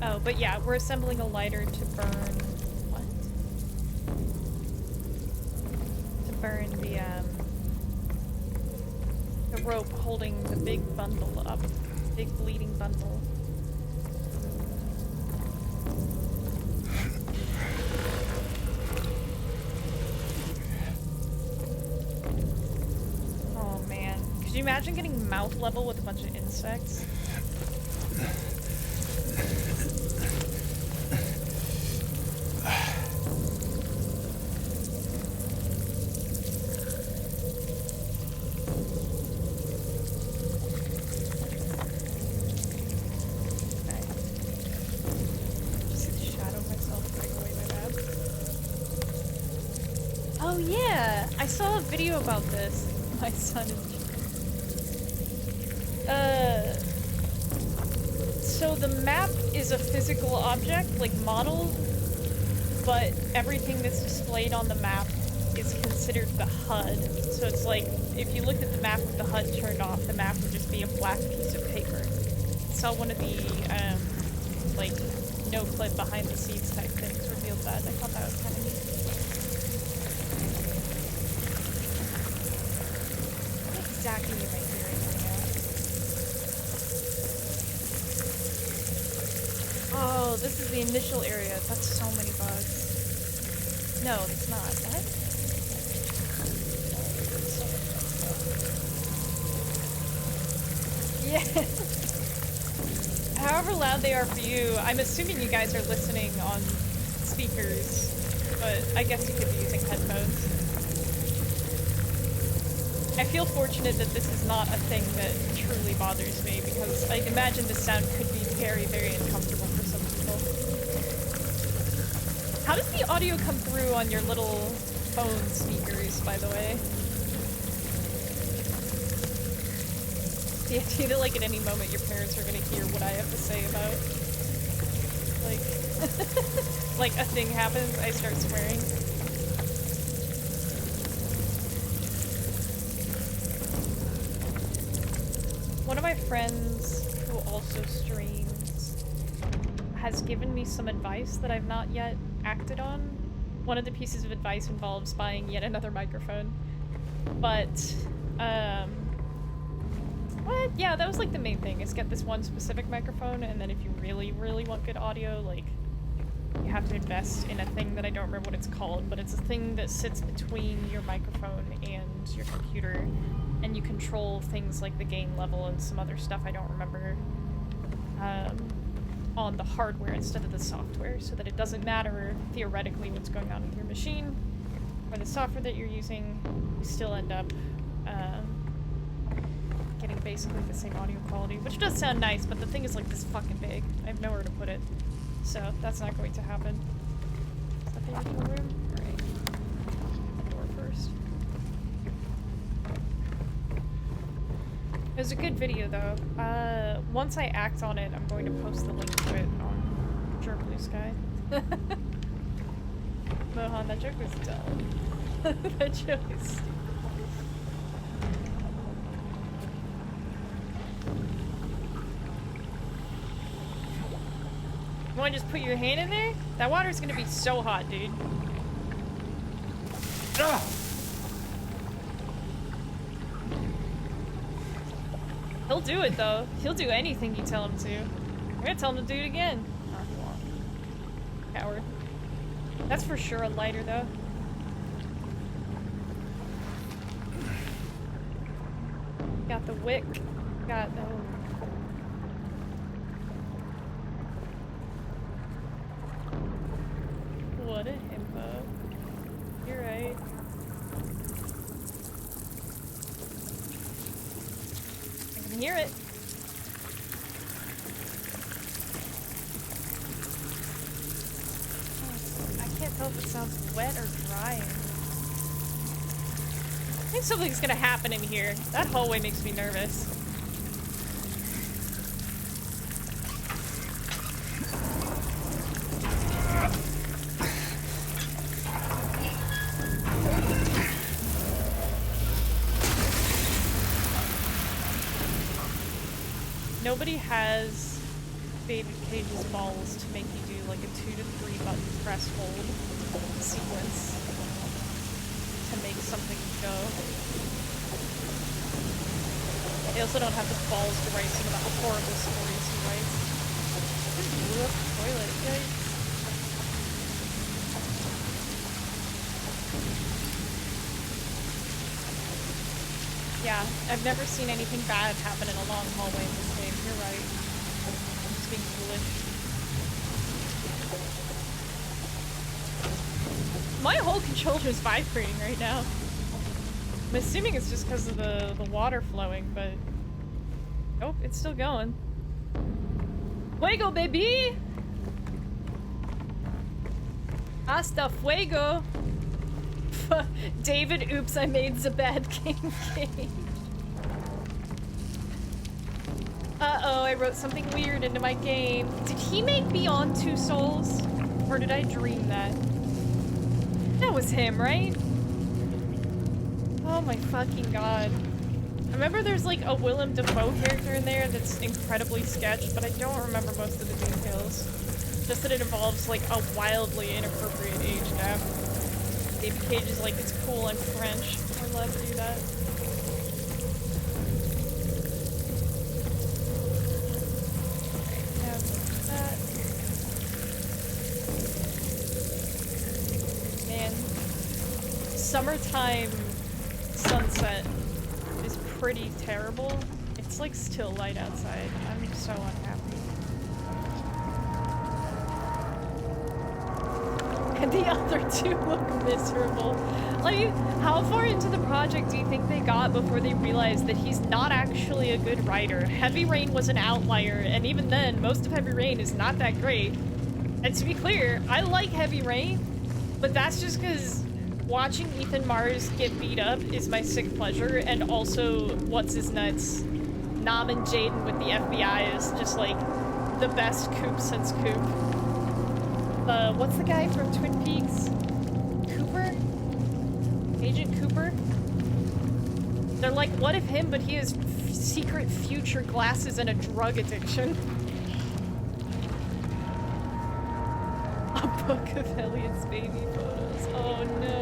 Oh, but yeah, we're assembling a lighter to burn... What? To burn the rope holding the big bundle up. Big bleeding bundle. Oh man. Could you imagine getting mouth level with a bunch of insects? Oh yeah, I saw a video about this. My son is... So the map is a physical object, like modeled, but everything that's displayed on the map is considered the HUD. So it's like, if you looked at the map with the HUD turned off, the map would just be a black piece of paper. I saw one of the, like, no-clip behind the scenes type things revealed that. I thought that was kind of neat. Exactly am I hearing right now? Oh, this is the initial area. That's so many bugs. No, it's not. What? Yeah. However loud they are for you, I'm assuming you guys are listening on speakers, but I guess you could be using headphones. I feel fortunate that this is not a thing that truly bothers me, because I imagine the sound could be very, very uncomfortable for some people. How does the audio come through on your little phone speakers, by the way? The idea that, like, at any moment your parents are gonna hear what I have to say about, like, like a thing happens, I start swearing. One of my friends who also streams has given me some advice that I've not yet acted on. One of the pieces of advice involves buying yet another microphone. But, what? Yeah, that was like the main thing, is get this one specific microphone, and then if you really, really want good audio, like, you have to invest in a thing that I don't remember what it's called, but it's a thing that sits between your microphone and your computer, and you control things like the gain level and some other stuff I don't remember on the hardware instead of the software, so that it doesn't matter theoretically what's going on with your machine or the software that you're using, you still end up getting basically the same audio quality, which does sound nice, but the thing is like this fucking big. I have nowhere to put it, so that's not going to happen. Is that the actual room? Alright. Door first. It was a good video, though. Once I act on it, I'm going to post the link to it on Sure Blue Sky. Mohan, that joke was dumb. That joke is stupid. You wanna just put your hand in there? That water's gonna be so hot, dude. Ah! He'll do it, though. He'll do anything you tell him to. I'm gonna tell him to do it again. Oh, he won't. Coward. That's for sure a lighter, though. Got the wick. Got the... What a himbo. You're right. I can hear it. Oh, I can't tell if it sounds wet or drying. I think something's gonna happen in here. That hallway makes me nervous. Nobody has David Cage's balls to make you do like a 2 to 3 button press hold sequence to make something go. They also don't have the balls to write some of the horrible stories he writes. I just blew up the toilet, guys. Yeah, I've never seen anything bad happen in a long hallway in this game. You're right. I'm just being foolish. My whole controller is vibrating right now. I'm assuming it's just because of the water flowing, but... Nope, it's still going. Fuego, baby! Hasta fuego! David, oops, I made the bad game. Uh-oh, I wrote something weird into my game. Did he make Beyond Two Souls? Or did I dream that? That was him, right? Oh my fucking god. I remember there's like a Willem Dafoe character in there that's incredibly sketched, but I don't remember most of the details. Just that it involves like a wildly inappropriate age gap. David Cage is like, it's cool, I'm French. We're allowed to do that. Have that. Man. Summertime sunset is pretty terrible. It's like still light outside. I'm so unhappy. And the other two look miserable. Like, how far into the project do you think they got before they realized that he's not actually a good writer? Heavy Rain was an outlier, and even then, most of Heavy Rain is not that great. And to be clear, I like Heavy Rain, but that's just because watching Ethan Mars get beat up is my sick pleasure, and also, what's his nuts? Nam and Jaden with the FBI is just like the best Coop since Coop. What's the guy from Twin Peaks? Cooper? Agent Cooper? They're like, what if him, but he has secret future glasses and a drug addiction? A book of Elliot's baby photos. Oh no.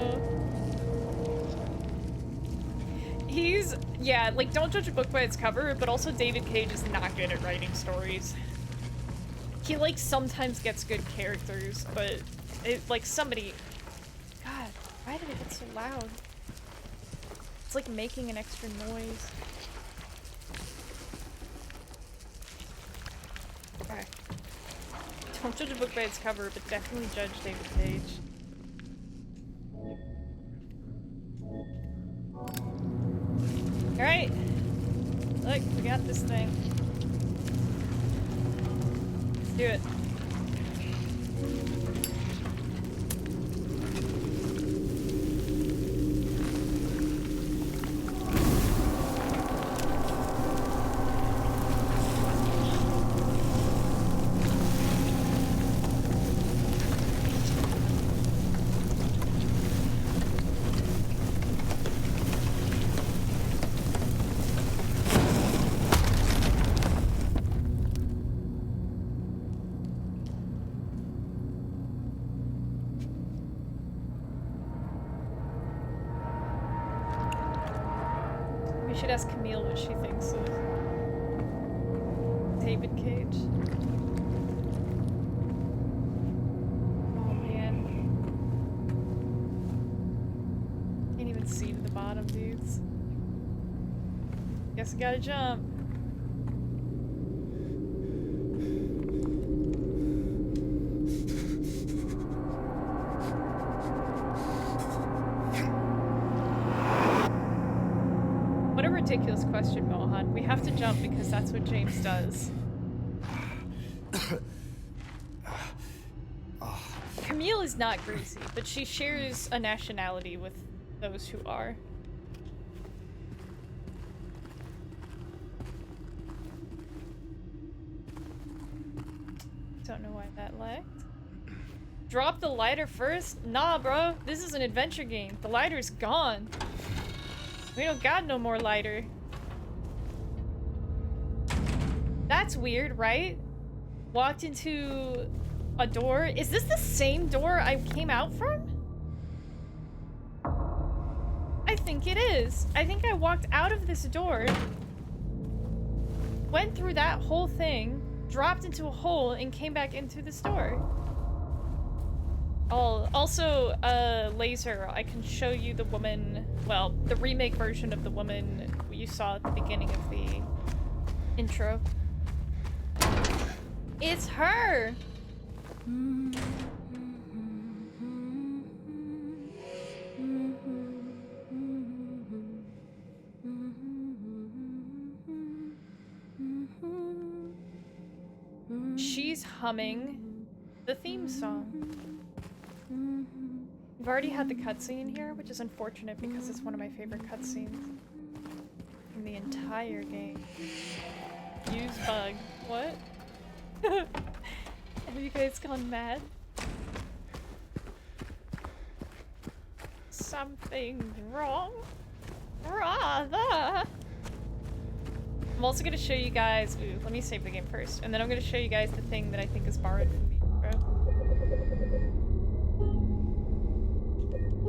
He's, yeah, like, don't judge a book by its cover, but also David Cage is not good at writing stories. He, like, sometimes gets good characters, but, like, somebody... God, why did it get so loud? It's, like, making an extra noise. Okay. Don't judge a book by its cover, but definitely judge David Cage. Alright. Look, we got this thing. Do it. We should ask Camille what she thinks of David Cage. Oh man. Can't even see to the bottom, dudes. Guess I gotta jump. What a ridiculous question, Mohan. We have to jump because that's what James does. Camille is not greasy, but she shares a nationality with those who are. Don't know why that lagged. Drop the lighter first? Nah, bro. This is an adventure game. The lighter's gone. We don't got no more lighter. That's weird, right? Walked into a door. Is this the same door I came out from? I think it is. I think I walked out of this door, went through that whole thing, dropped into a hole, and came back into this door. Oh, also, Laser, I can show you the woman, well, the remake version of the woman you saw at the beginning of the intro. It's her! She's humming the theme song. We've already had the cutscene here, which is unfortunate because it's one of my favorite cutscenes in the entire game. Use bug. What? Have you guys gone mad? Something's wrong. Rather. I'm also gonna show you guys. Ooh, let me save the game first, and then I'm gonna show you guys the thing that I think is borrowed from the intro.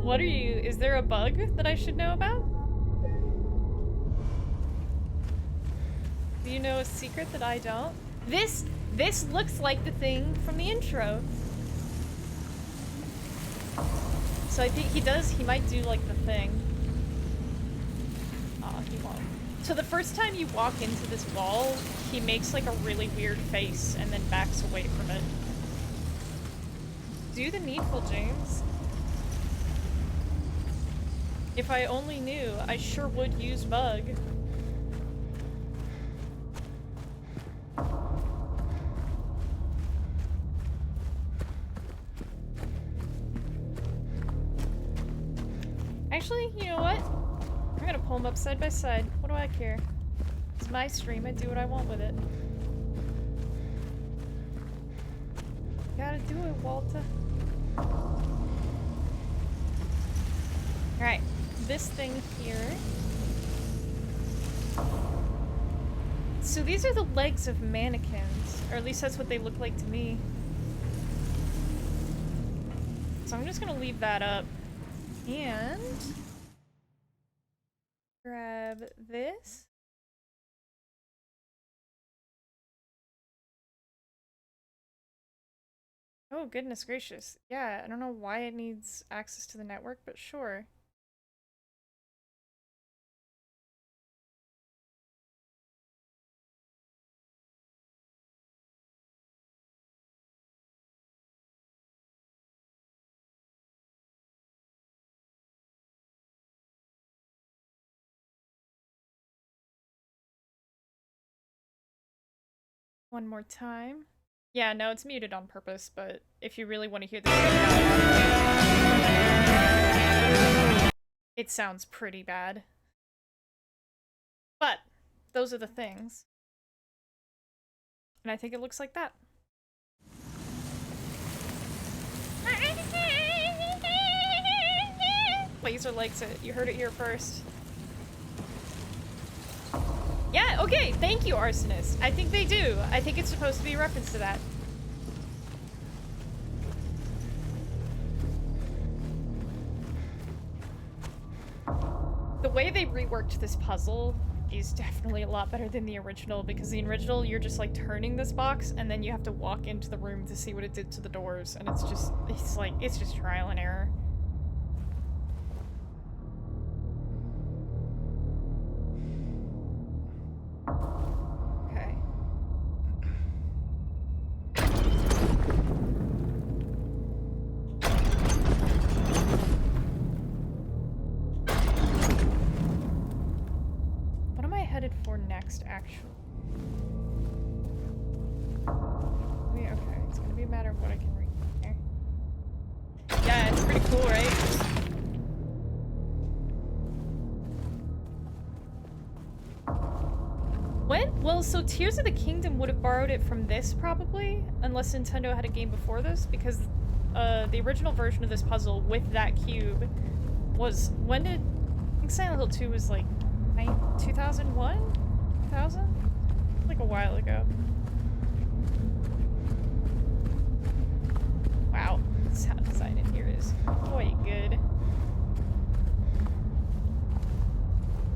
What are you? Is there a bug that I should know about? Do you know a secret that I don't? This looks like the thing from the intro. So I think he might do like the thing. Aw, he won't. So the first time you walk into this wall, he makes like a really weird face and then backs away from it. Do the needful, James. If I only knew, I sure would use bug. Actually, you know what? I'm gonna pull them up side by side. What do I care? It's my stream. I do what I want with it. Gotta do it, Walter. Alright. This thing here. So these are the legs of mannequins. Or at least that's what they look like to me. So I'm just gonna leave that up. And grab this. Oh, goodness gracious. Yeah, I don't know why it needs access to the network, but sure. One more time. Yeah, no, it's muted on purpose, but if you really want to hear the it sounds pretty bad. But those are the things. And I think it looks like that. Laser likes it. You heard it here first. Yeah, okay, thank you, Arsonist. I think they do. I think it's supposed to be a reference to that. The way they reworked this puzzle is definitely a lot better than the original, because the original, you're just like turning this box and then you have to walk into the room to see what it did to the doors, and it's just trial and error. Okay. What am I headed for next, actually? Yeah, okay, it's gonna be a matter of what I can read here. Yeah, it's pretty cool, right? When? Well, so Tears of the Kingdom would have borrowed it from this, probably, unless Nintendo had a game before this, because the original version of this puzzle with that cube was, when did, I think Silent Hill 2 was like 2001? 2000? Like a while ago. Wow, the sound design in here is quite good.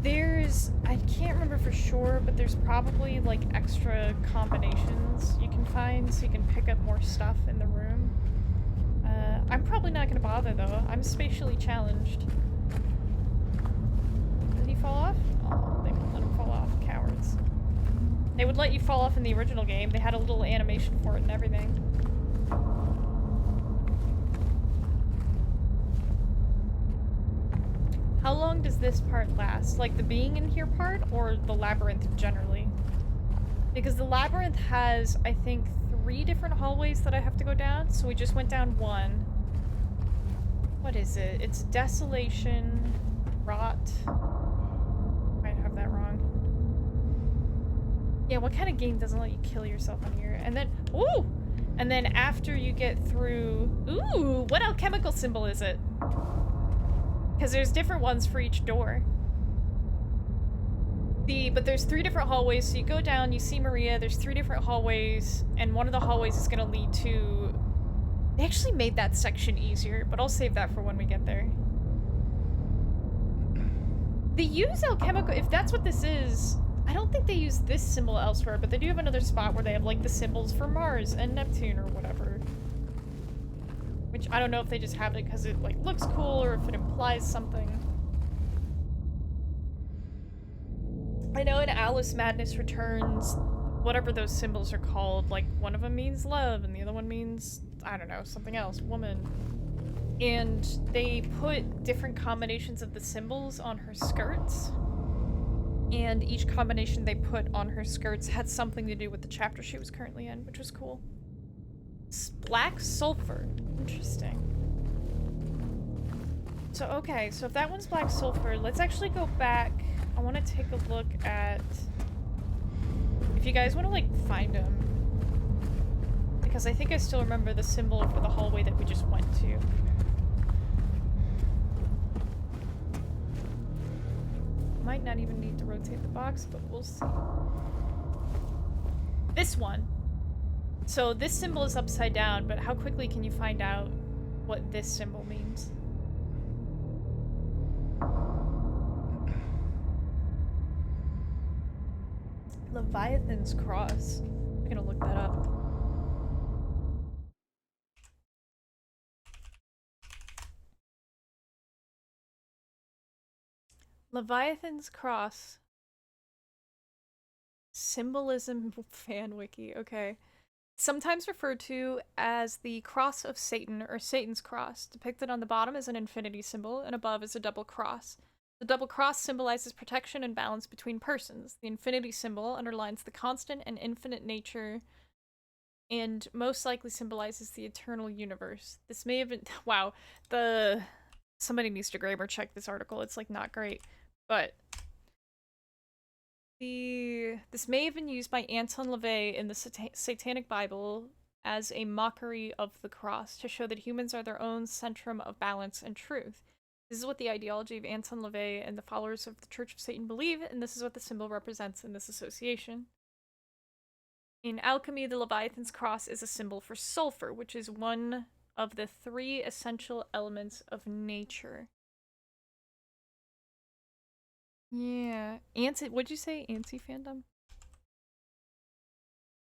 There's, I can't remember for sure, but there's probably like extra combinations you can find so you can pick up more stuff in the room. I'm probably not gonna bother though. I'm spatially challenged. Did he fall off? Oh, they won't let him fall off. Cowards. They would let you fall off in the original game. They had a little animation for it and everything. How long does this part last? Like the being in here part, or the labyrinth generally? Because the labyrinth has, I think, 3 different hallways that I have to go down, so we just went down one. What is it? It's Desolation, Rot. Might have that wrong. Yeah, what kind of game doesn't let you kill yourself on here? And then, ooh! And then after you get through, ooh, what alchemical symbol is it? Because there's different ones for each door. But there's 3 different hallways, so you go down, you see Maria, there's 3 different hallways, and one of the hallways is gonna lead to... They actually made that section easier, but I'll save that for when we get there. They use alchemical, if that's what this is, I don't think they use this symbol elsewhere, but they do have another spot where they have like the symbols for Mars and Neptune or whatever. Which I don't know if they just have it because it like looks cool or if it implies something. I know in Alice Madness Returns, whatever those symbols are called, like one of them means love and the other one means, I don't know, something else, woman. And they put different combinations of the symbols on her skirts. And each combination they put on her skirts had something to do with the chapter she was currently in, which was cool. Black sulfur. Interesting. So, okay, so if that one's black sulfur, let's actually go back. I want to take a look at... If you guys want to, like, find them. Because I think I still remember the symbol for the hallway that we just went to. Might not even need to rotate the box, but we'll see. This one. So this symbol is upside down, but how quickly can you find out what this symbol means? Leviathan's Cross. I'm gonna look that up. Leviathan's Cross. Symbolism fan wiki, okay. Sometimes referred to as the Cross of Satan or Satan's Cross. Depicted on the bottom is an infinity symbol and above is a double cross. The double cross symbolizes protection and balance between persons. The infinity symbol underlines the constant and infinite nature and most likely symbolizes the eternal universe. This may have been... Wow. Somebody needs to grammar check this article. It's, like, not great. But... This may have been used by Anton LaVey in the Satanic Bible as a mockery of the cross, to show that humans are their own centrum of balance and truth. This is what the ideology of Anton LaVey and the followers of the Church of Satan believe, and this is what the symbol represents in this association. In alchemy, the Leviathan's cross is a symbol for sulfur, which is one of the 3 essential elements of nature. Yeah. What'd you say? Anti-fandom?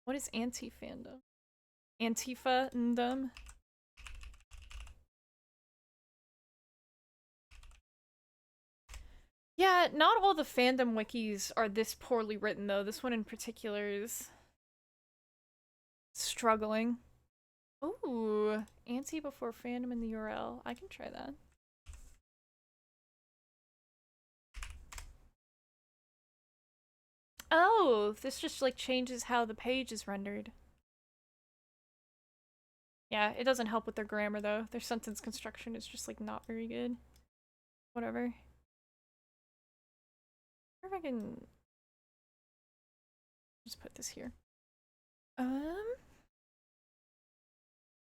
What is anti-fandom? Antifa-ndom? Yeah, not all the fandom wikis are this poorly written, though. This one in particular is struggling. Ooh, anti before fandom in the URL. I can try that. Oh, this just like changes how the page is rendered. Yeah, it doesn't help with their grammar though. Their sentence construction is just like not very good. Whatever. I wonder if I can just put this here.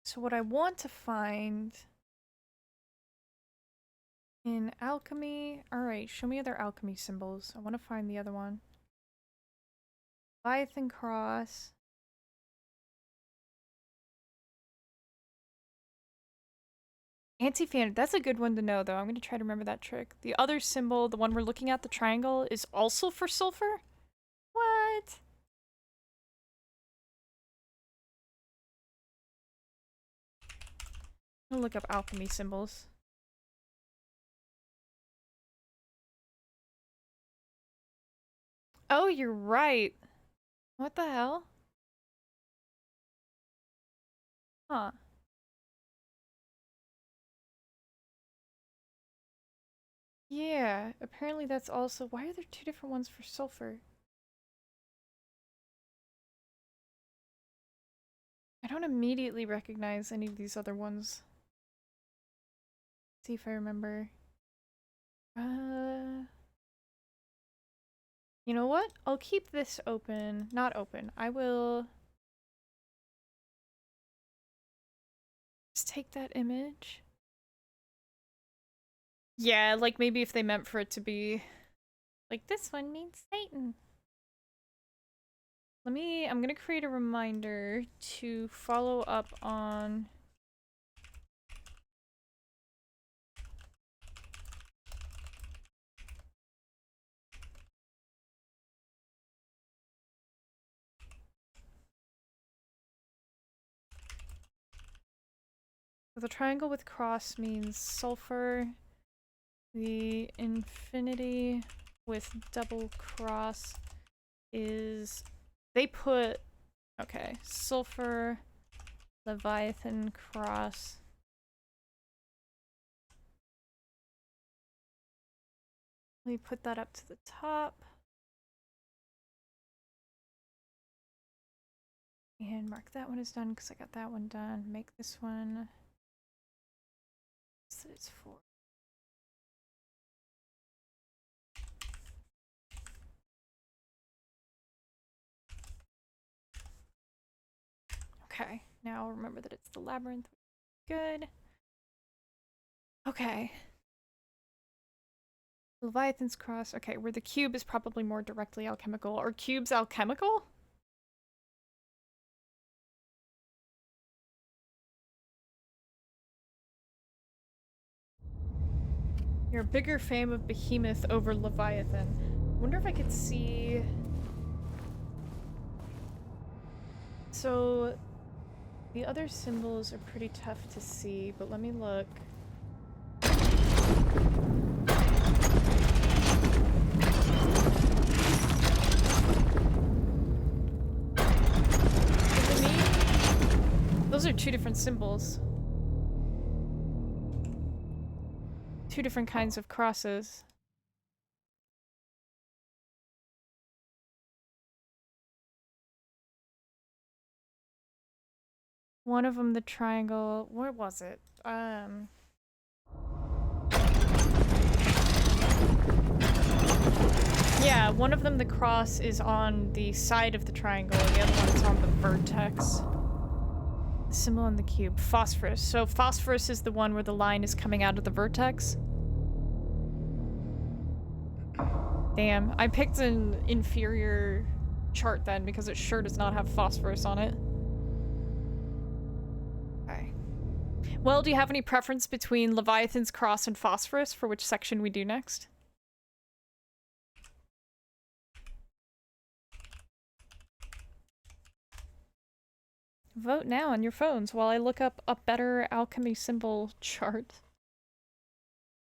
So what I want to find in alchemy. Alright, show me other alchemy symbols. I want to find the other one. Leviathan cross. Anti-fan, that's a good one to know though. I'm gonna try to remember that trick. The other symbol, the one we're looking at, the triangle, is also for sulfur? What? I'm gonna look up alchemy symbols. Oh, you're right. What the hell? Huh. Yeah, apparently that's also... Why are there two different ones for sulfur? I don't immediately recognize any of these other ones. Let's see if I remember. You know what? I'll keep this open. Not open. I will... just take that image. Yeah, like maybe if they meant for it to be... like, this one means Satan. I'm gonna create a reminder to follow up on... the triangle with cross means sulfur. The infinity with double cross is... they put... okay, sulfur, Leviathan cross. Let me put that up to the top. And mark that one as done because I got that one done. Make this one... so it's 4. Okay, now remember that it's the labyrinth. Good. Okay. Leviathan's cross. Okay, where the cube is probably more directly alchemical. Are cubes alchemical? You're a bigger fan of Behemoth over Leviathan. Wonder if I could see... so... the other symbols are pretty tough to see, but let me look. To me, those are two different symbols. Two different kinds of crosses. One of them, the triangle. Where was it? Yeah, one of them, the cross, is on the side of the triangle, and the other one is on the vertex. The symbol on the cube. Phosphorus. So phosphorus is the one where the line is coming out of the vertex. Damn, I picked an inferior chart then because it sure does not have phosphorus on it. Okay. Well, do you have any preference between Leviathan's cross and phosphorus for which section we do next? Vote now on your phones while I look up a better alchemy symbol chart.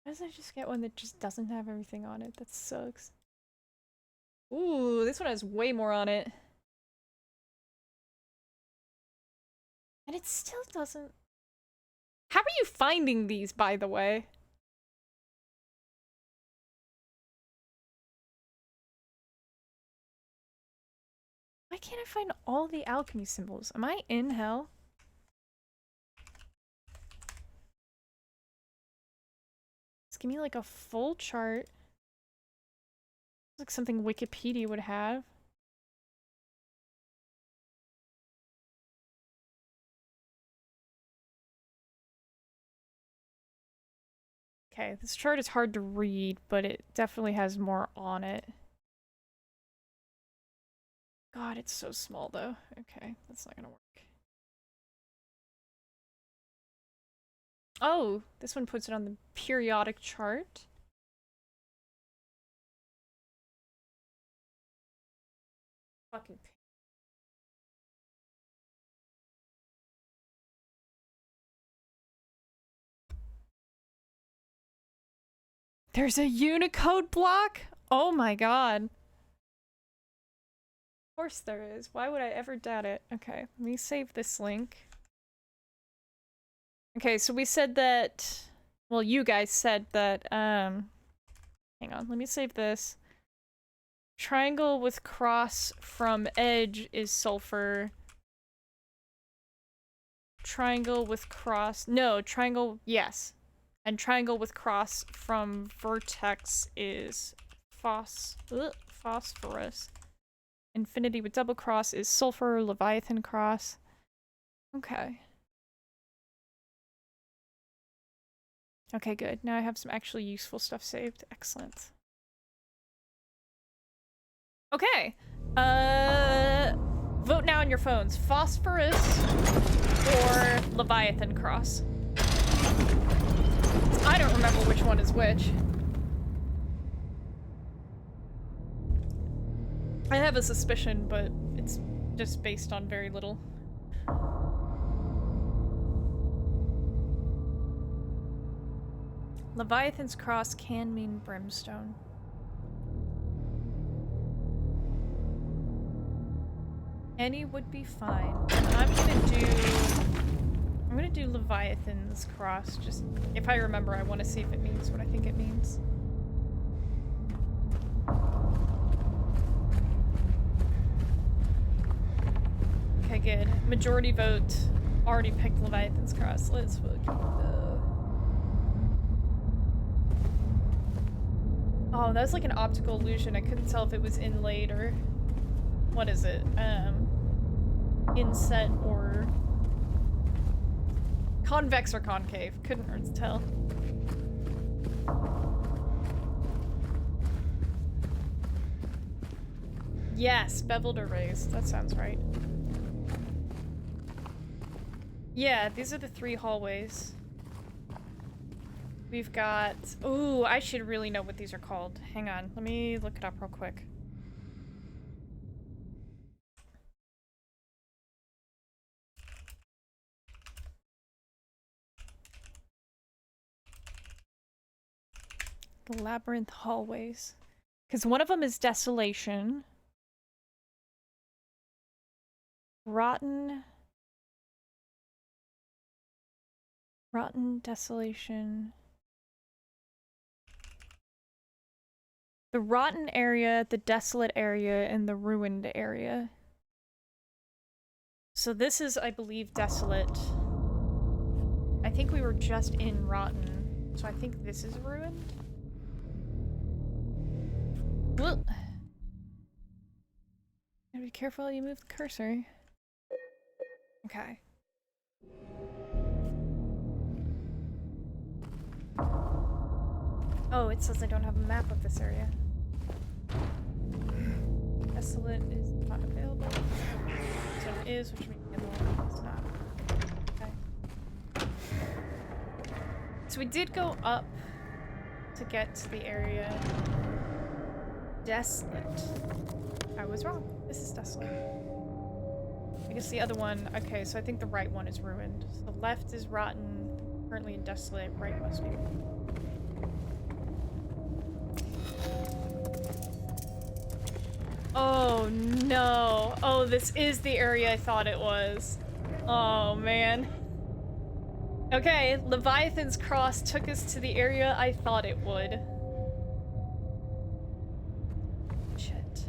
Why does I just get one that just doesn't have everything on it? That sucks. Ooh, this one has way more on it. And it still doesn't... How are you finding these, by the way? Why can't I find all the alchemy symbols? Am I in hell? Just give me like a full chart. Like something Wikipedia would have. Okay, this chart is hard to read, but it definitely has more on it. God, it's so small though. Okay, that's not gonna work. Oh, this one puts it on the periodic chart. Fucking. There's a Unicode block? Oh my god. Of course there is. Why would I ever doubt it? Okay, let me save this link. Okay, so we said that... Well, you guys said that, hang on, let me save this. Triangle with cross from edge is sulfur. Triangle with cross... No, triangle... Yes. And triangle with cross from vertex is phosphorus. Infinity with double cross is sulfur, Leviathan cross. Okay. Okay, good. Now I have some actually useful stuff saved. Excellent. Okay. Vote now on your phones. Phosphorus or Leviathan cross. I don't remember which one is which. I have a suspicion, but it's just based on very little. Leviathan's cross can mean brimstone. Any would be fine. I'm gonna do Leviathan's cross. Just if I remember, I want to see if it means what I think it means. Okay, good. Majority vote already picked Leviathan's cross. Let's vote. Oh, that was like an optical illusion. I couldn't tell if it was inlaid or... What is it? Inset or... Convex or concave. Couldn't hurt to tell. Yes, beveled or raised. That sounds right. Yeah, these are the 3 hallways. We've got... Ooh, I should really know what these are called. Hang on, let me look it up real quick. The labyrinth hallways. Because one of them is desolation. Rotten, desolation. The rotten area, the desolate area, and the ruined area. So this is, I believe, desolate. I think we were just in rotten, so I think this is ruined. Well, gotta be careful how you move the cursor. Okay. Oh, it says I don't have a map of this area. Desolate is not available. This one is, which means the other one is not. Okay. So we did go up to get to the area. Desolate. I was wrong. This is desolate. I guess the other one, okay, so I think the right one is ruined. So the left is rotten, currently in desolate, right must be. Oh no. Oh, this is the area I thought it was. Oh man. Okay, Leviathan's Cross took us to the area I thought it would. Shit.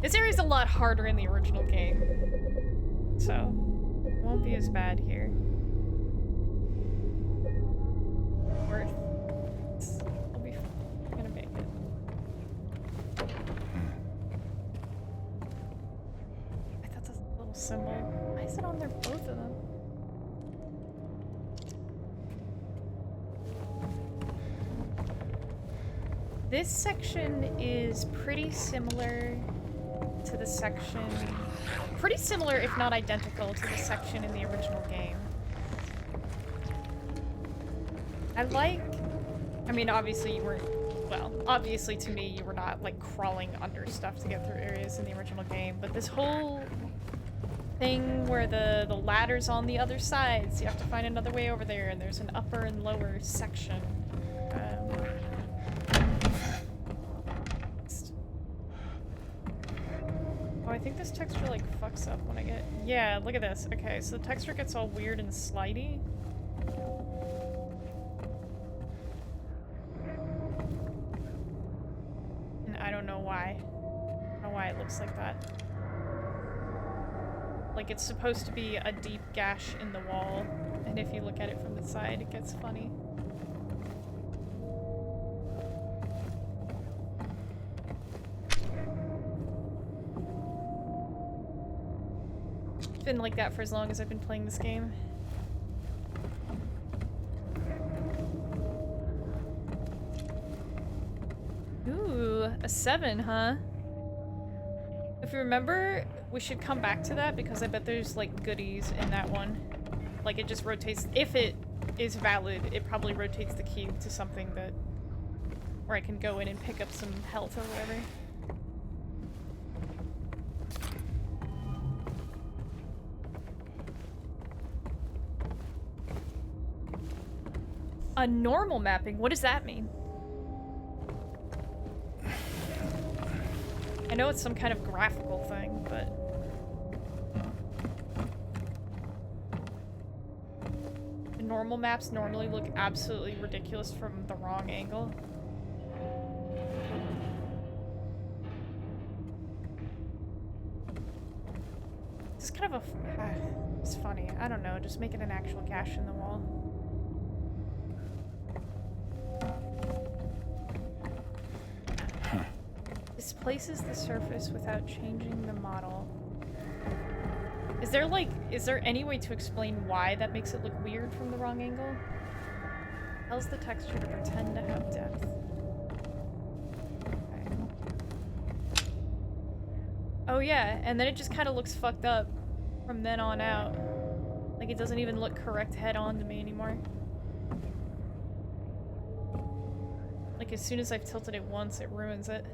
This area's a lot harder in the original game. So, it won't be as bad here. Worth. I'll be gonna make it. I thought that's a little symbol. Why is it on there, both of them? This section is pretty similar to the section... Pretty similar, if not identical, to the section in the original game. I mean, obviously you weren't... Well, obviously to me you were not, like, crawling under stuff to get through areas in the original game, but this whole thing where the ladder's on the other side, so you have to find another way over there, and there's an upper and lower section. Oh, I think this texture, like, fucks up when I get... Yeah, look at this. Okay, so the texture gets all weird and slidey. And I don't know why. I don't know why it looks like that. Like, it's supposed to be a deep gash in the wall, and if you look at it from the side, it gets funny. It's been like that for as long as I've been playing this game. Ooh, a 7, huh? If you remember, we should come back to that because I bet there's like goodies in that one. Like it just rotates, if it is valid, it probably rotates the cube to something that, where I can go in and pick up some health or whatever. A normal mapping? What does that mean? I know it's some kind of graphical thing, but... The normal maps normally look absolutely ridiculous from the wrong angle. It's kind of a... it's funny. I don't know, just make it an actual gash in the wall. Displaces the surface without changing the model. Is there any way to explain why that makes it look weird from the wrong angle? Tells the texture to pretend to have depth. Okay. Oh yeah, and then it just kind of looks fucked up from then on out. Like it doesn't even look correct head on to me anymore. Like as soon as I've tilted it once, it ruins it.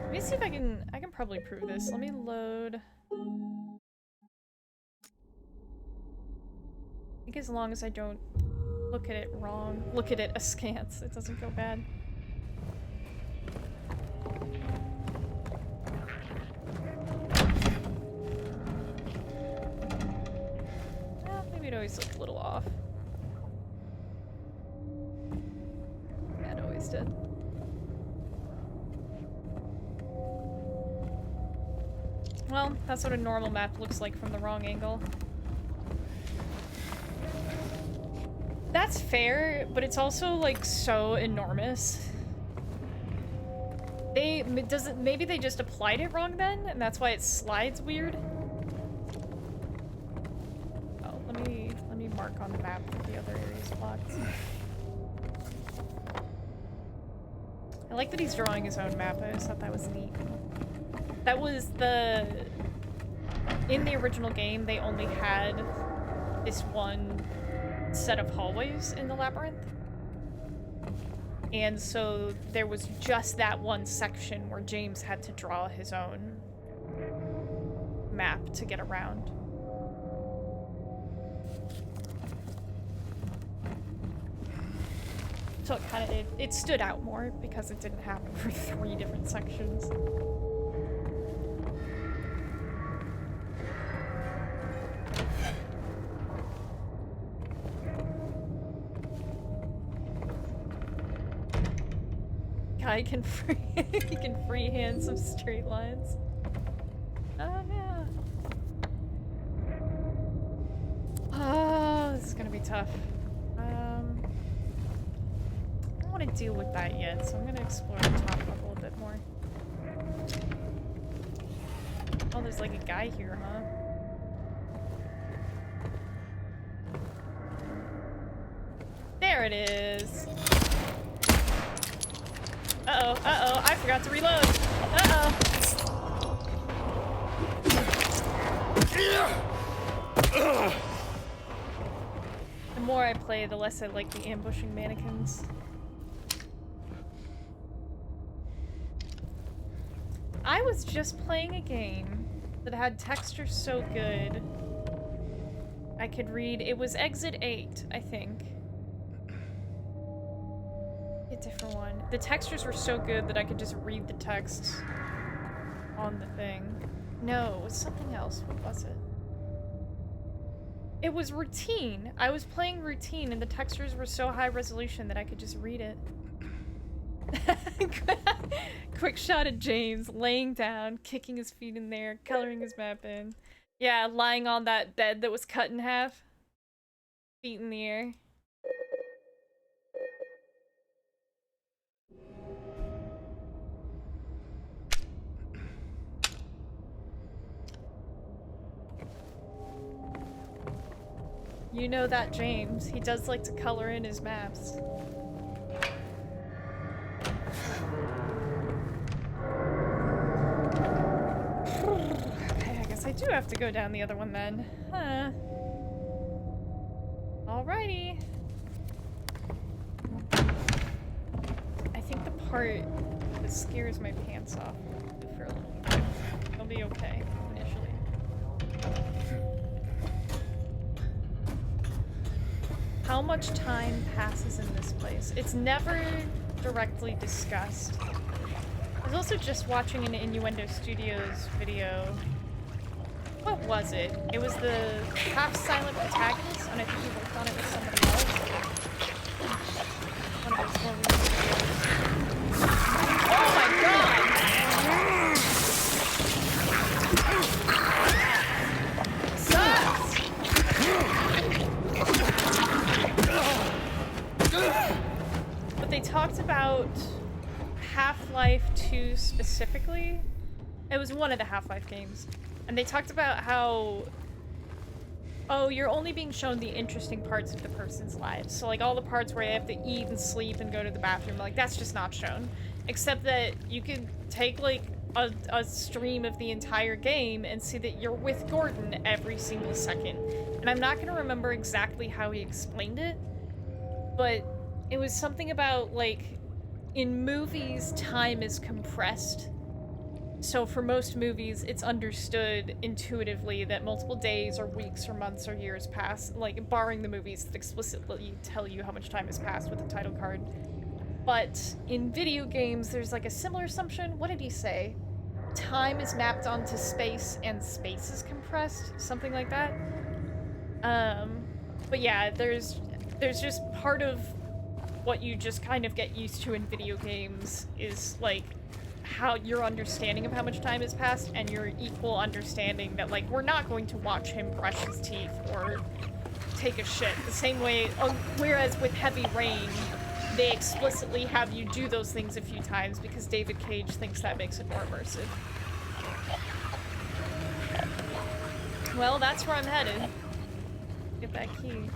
Let me see if I can probably prove this. Let me load. I think as long as I don't look at it wrong, look at it askance, it doesn't go bad. Well, maybe it always looked a little off. Yeah, it always did. Well, that's what a normal map looks like from the wrong angle. That's fair, but it's also like so enormous. Maybe they just applied it wrong then, and that's why it slides weird. Oh, let me mark on the map that the other areas blocked. I like that he's drawing his own map. I just thought that was neat. That was in the original game, they only had this one set of hallways in the labyrinth. And so there was just that one section where James had to draw his own map to get around. So it kind of, it stood out more because it didn't happen for 3 different sections. Guy can he can freehand some straight lines. Oh yeah. Oh, this is gonna be tough. I don't want to deal with that yet, so I'm gonna explore the top level a bit more. Oh, there's like a guy here, huh? There it is. Uh-oh, I forgot to reload. Uh-oh. The more I play, the less I like the ambushing mannequins. I was just playing a game that had texture so good I could read. It was Exit 8, I think. A different one. The textures were so good that I could just read the text on the thing. No, it was something else. What was it? It was Routine. I was playing Routine and the textures were so high resolution that I could just read it. Quick shot at James, laying down, kicking his feet in there, coloring his map in. Yeah, lying on that bed that was cut in half. Feet in the air. You know that James. He does like to color in his maps. Okay, I guess I do have to go down the other one then. Huh. Alrighty. I think the part that scares my pants off will do for a little bit. It'll be okay initially. How much time passes in this place? It's never directly discussed. I was also just watching an Innuendo Studios video. What was it? It was the half-silent protagonist, and I think he worked on it with somebody else. One of those more recent videos. Oh my god! But they talked about Half-Life 2 specifically. It was one of the Half-Life games. And they talked about how, oh, you're only being shown the interesting parts of the person's lives. So like all the parts where they have to eat and sleep and go to the bathroom, like that's just not shown. Except that you could take like a stream of the entire game and see that you're with Gordon every single second. And I'm not gonna remember exactly how he explained it, but it was something about like, in movies, time is compressed. So for most movies, it's understood intuitively that multiple days or weeks or months or years pass, like barring the movies that explicitly tell you how much time has passed with the title card. But in video games, there's like a similar assumption. What did he say? Time is mapped onto space and space is compressed, something like that. But yeah, there's just part of what you just kind of get used to in video games is like how your understanding of how much time has passed and your equal understanding that like we're not going to watch him brush his teeth or take a shit the same way, whereas with Heavy Rain they explicitly have you do those things a few times because David Cage thinks that makes it more immersive. Well, that's where I'm headed. Get that key.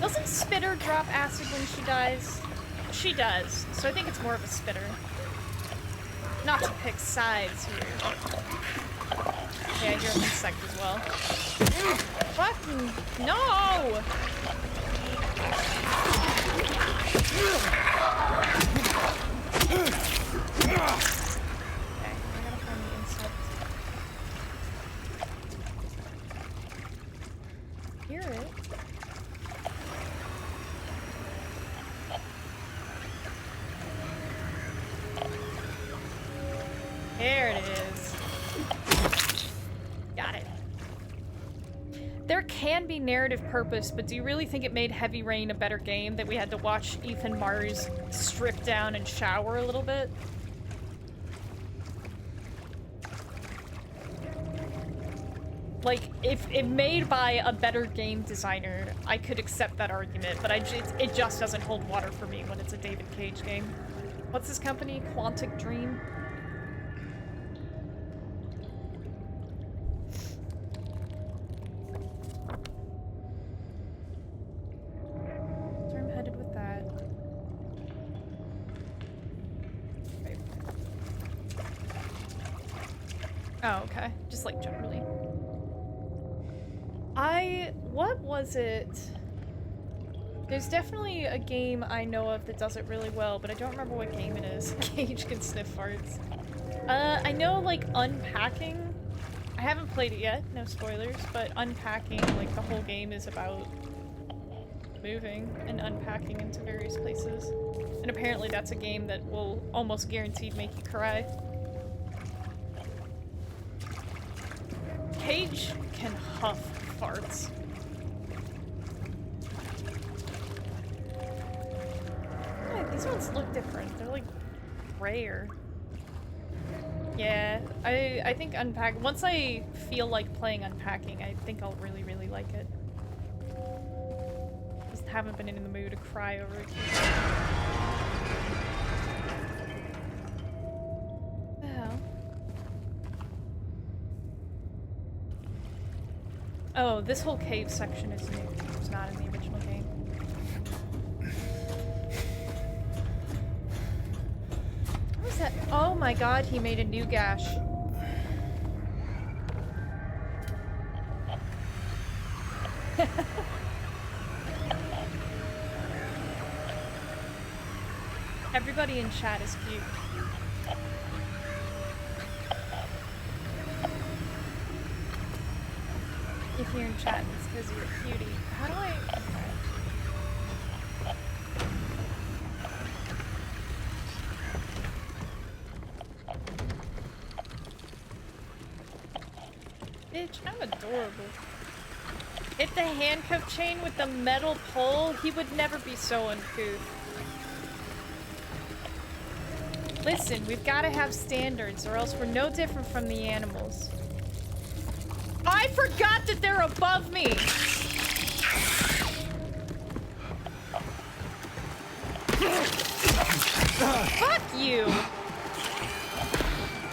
Doesn't Spitter drop acid when she dies? She does, so I think it's more of a Spitter. Not to pick sides here. Yeah, I hear an insect as well. Fucking no! There it is. Got it. There can be narrative purpose, but do you really think it made Heavy Rain a better game that we had to watch Ethan Mars strip down and shower a little bit? Like, if it made by a better game designer, I could accept that argument, but it just doesn't hold water for me when it's a David Cage game. What's this company? Quantic Dream? Where I'm headed with that. Okay. Oh, okay. Just like generally. What was it? There's definitely a game I know of that does it really well, but I don't remember what game it is. Cage can sniff farts. I know, like, Unpacking. I haven't played it yet, no spoilers, but Unpacking, like, the whole game is about moving and unpacking into various places. And apparently that's a game that will almost guaranteed make you cry. Cage can huff farts. Yeah, these ones look different. They're like grayer. Yeah, I think once I feel like playing Unpacking, I think I'll really, really like it. Just haven't been in the mood to cry over it. Oh, this whole cave section is new. It was not in the original game. What was that? Oh my god, he made a new gash. Everybody in chat is cute. If you're in chat, it's because you're a cutie. How do I... Bitch, I'm adorable. Hit the handcuff chain with the metal pole? He would never be so uncouth. Listen, we've got to have standards or else we're no different from the animals. I forgot that they're above me! Fuck you!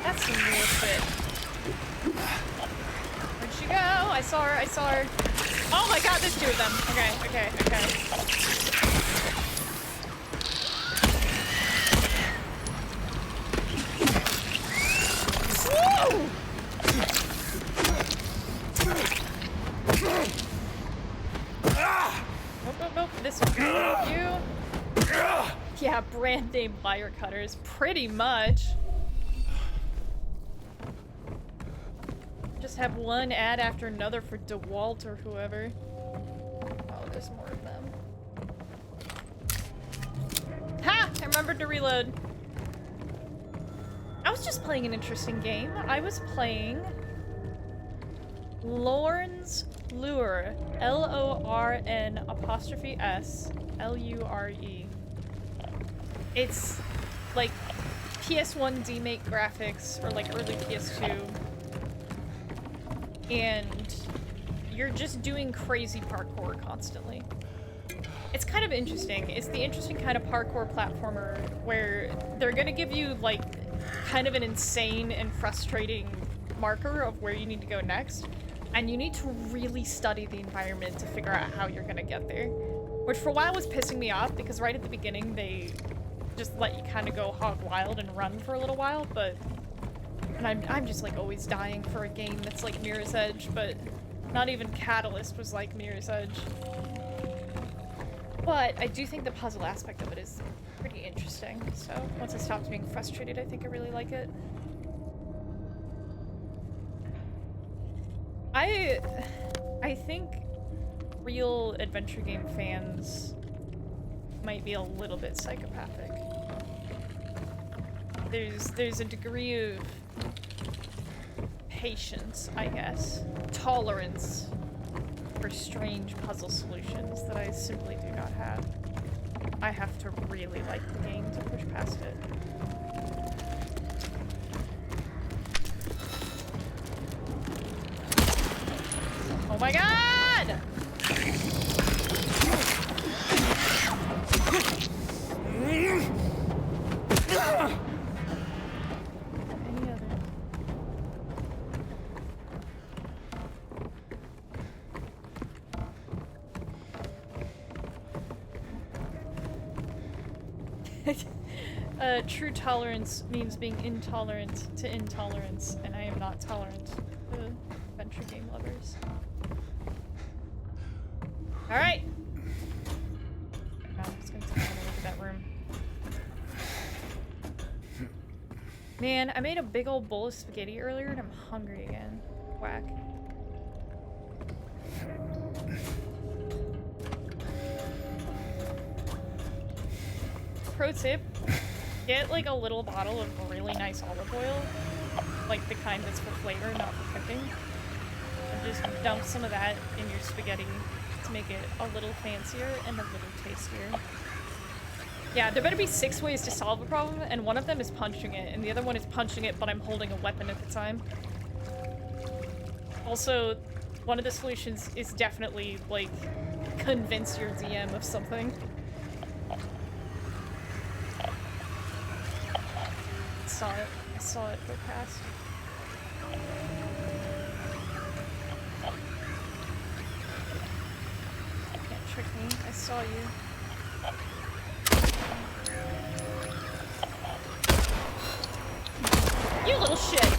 That's some bullshit. Where'd she go? I saw her, I saw her. Oh my god, there's two of them. Okay, okay, okay. Woo! Nope, this one. You. Yeah, brand name wire cutters. Pretty much. Just have one ad after another for DeWalt or whoever. Oh, there's more of them. Ha! I remembered to reload. I was just playing an interesting game. I was playing Lorn's Lure. Lorn''S''Lure. It's like PS1 demake graphics or like early PS2. And you're just doing crazy parkour constantly. It's kind of interesting. It's the interesting kind of parkour platformer where they're gonna give you like kind of an insane and frustrating marker of where you need to go next. And you need to really study the environment to figure out how you're gonna get there. Which for a while was pissing me off because right at the beginning they just let you kind of go hog wild and run for a little while, but... And I'm just like always dying for a game that's like Mirror's Edge, but not even Catalyst was like Mirror's Edge. But I do think the puzzle aspect of it is pretty interesting, so once I stopped being frustrated, I think I really like it. I think real adventure game fans might be a little bit psychopathic. There's a degree of patience, I guess, tolerance for strange puzzle solutions that I simply do not have. I have to really like the game to push past it. Oh my god! Any other? True tolerance means being intolerant to intolerance, and I am not tolerant to adventure game lovers. Alright! I'm just gonna take a look at that room. Man, I made a big old bowl of spaghetti earlier and I'm hungry again. Whack. Pro tip, get like a little bottle of really nice olive oil. Like the kind that's for flavor, not for cooking. And just dump some of that in your spaghetti to make it a little fancier and a little tastier. Yeah, there better be 6 ways to solve a problem, and one of them is punching it, and the other one is punching it but I'm holding a weapon at the time. Also, one of the solutions is definitely, like, convince your DM of something. I saw it go past. Can't trick me, I saw you. You little shit!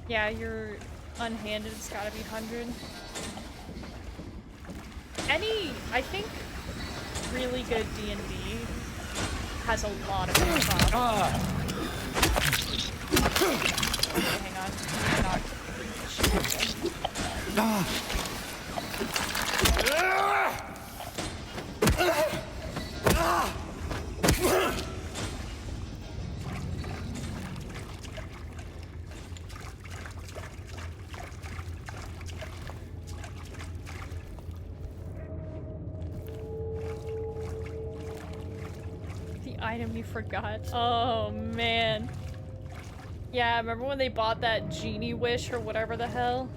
Yeah, your unhanded's gotta be 100. I think really good D&D has a lot of improv. Okay, hang on. The item you forgot. Oh, man. Yeah, remember when they bought that genie wish or whatever the hell?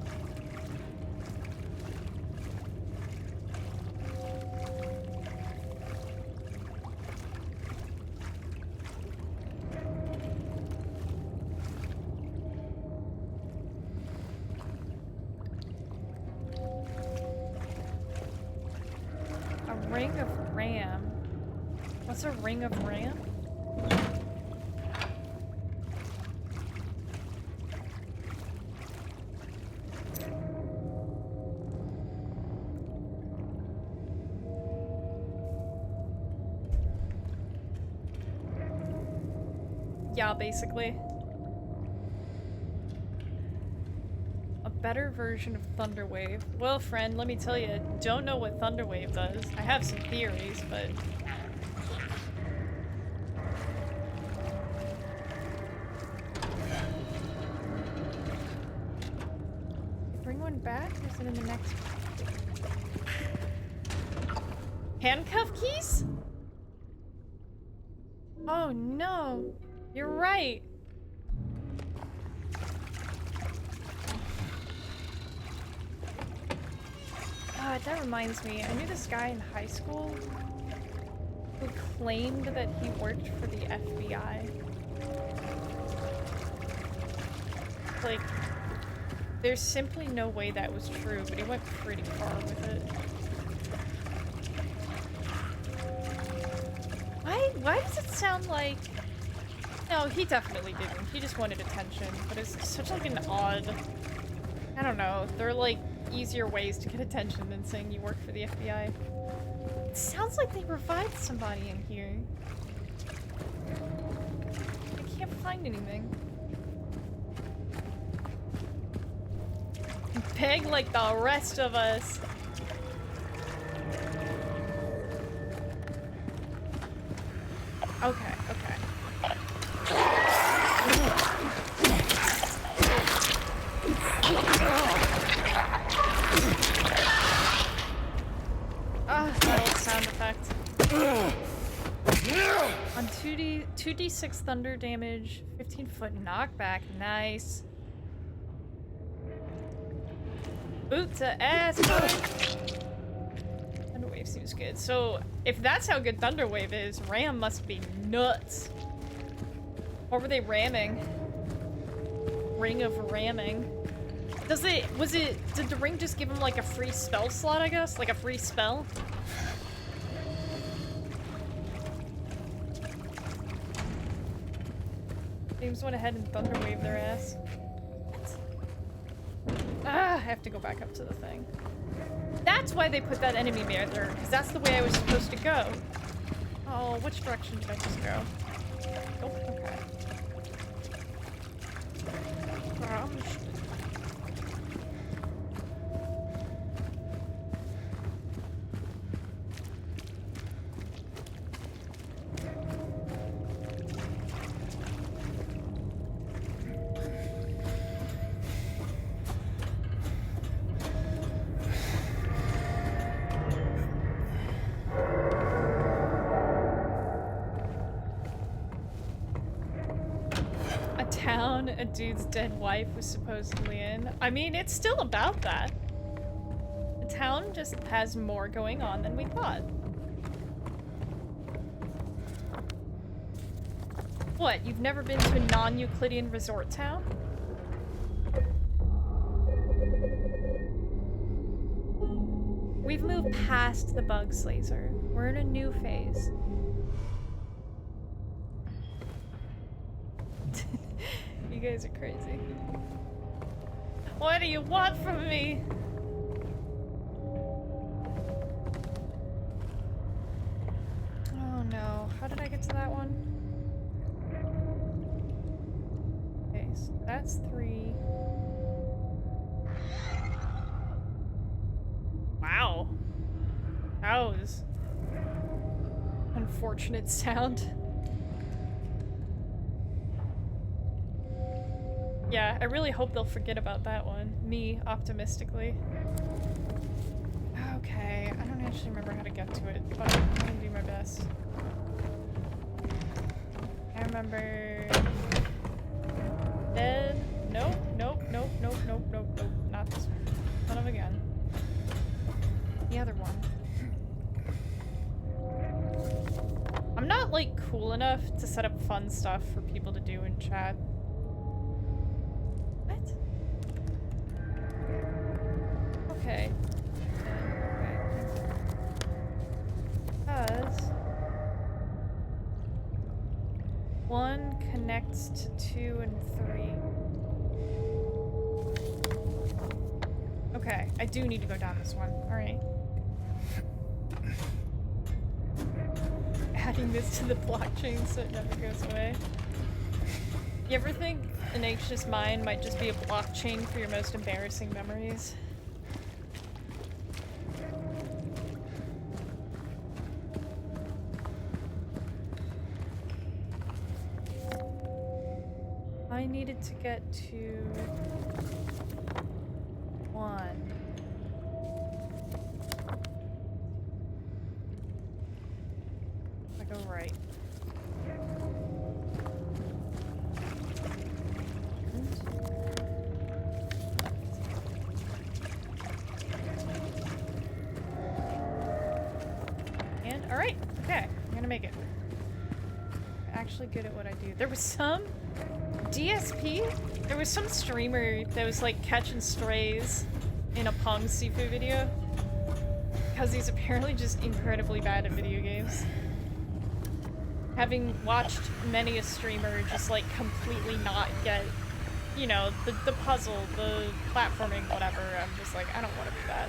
A ring of RAM. What's a ring of RAM? Yeah, basically. A better version of Thunderwave. Well, friend, let me tell you, don't know what Thunderwave does. I have some theories, but... Bring one back, or is it in the next one? Handcuff keys? Oh no! You're right! God, that reminds me. I knew this guy in high school who claimed that he worked for the FBI. Like, there's simply no way that was true, but he went pretty far with it. Why does it sound like... No, he definitely didn't. He just wanted attention, but it's such like an odd... I don't know. There are like easier ways to get attention than saying you work for the FBI. It sounds like they revived somebody in here. find anything. Beg like the rest of us. Okay, okay. Ah, that old sound effect. On 2d6 thunder damage, 15-foot knockback, nice. Boot to ass, boy. Thunder Wave seems good. So, if that's how good Thunder Wave is, Ram must be nuts. What were they ramming? Ring of Ramming. Did the ring just give him like a free spell slot, I guess? Like a free spell? James went ahead and Thunder Wave their ass. Ah, I have to go back up to the thing. That's why they put that enemy mirror there, because that's the way I was supposed to go. Oh, which direction did I just go? Oh, okay. A dude's dead wife was supposedly in. I mean, it's still about that. The town just has more going on than we thought. What, you've never been to a non-Euclidean resort town? We've moved past the bug slazer. We're in a new phase. You guys are crazy. What do you want from me? Oh no, how did I get to that one? Okay, so that's 3. Wow. That was unfortunate sound. Yeah, I really hope they'll forget about that one. Me, optimistically. Okay, I don't actually remember how to get to it, but I'm gonna do my best. I remember... Dead? Nope, nope, nope, nope, nope, nope, nope. Not this one. Son of a gun. The other one. I'm not, like, cool enough to set up fun stuff for people to do in chat. Okay. Because 1 connects to 2 and 3. Okay, I do need to go down this one. Alright. Adding this to the blockchain so it never goes away. You ever think an anxious mind might just be a blockchain for your most embarrassing memories? I needed to get to 1. I go right. And alright, okay, I'm gonna make it. I'm actually good at what I do. There was some DSP? There was some streamer that was like catching strays in a Pong Sifu video. Because he's apparently just incredibly bad at video games. Having watched many a streamer just like completely not get, you know, the puzzle, the platforming, whatever, I'm just like, I don't want to do that.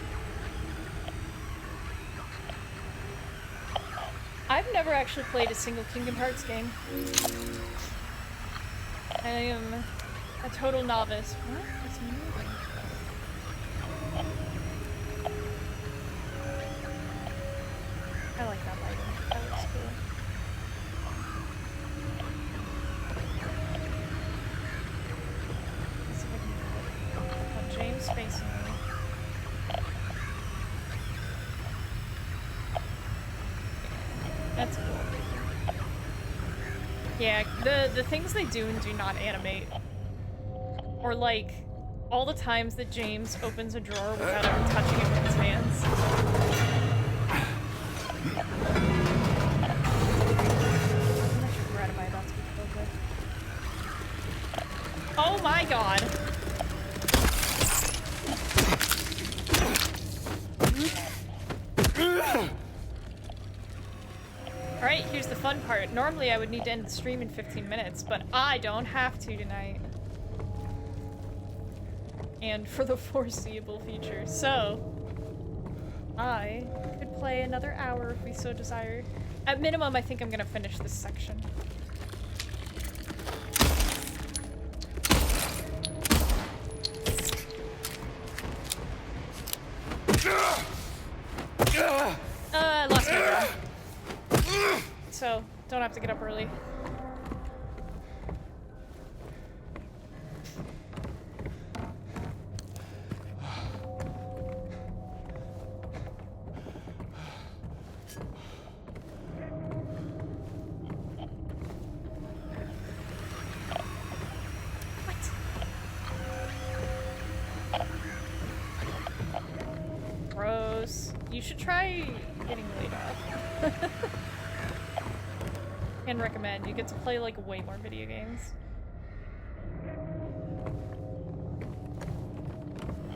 I've never actually played a single Kingdom Hearts game. I am a total novice. What? It's moving. I like that lighting. That looks cool. Let's see if I can get it. Oh, James facing me. That's cool. Yeah, the things they do and do not animate. Or like, all the times that James opens a drawer without ever touching it with his hands. How much regret am I about to be filled with? Oh my god! Alright, here's the fun part. Normally I would need to end the stream in 15 minutes, but I don't have to tonight. And for the foreseeable future. So, I could play another hour if we so desire. At minimum, I think I'm gonna finish this section. I lost my breath. So, don't have to get up early. Gross. You should try getting laid off. Can recommend. You get to play like way more video games.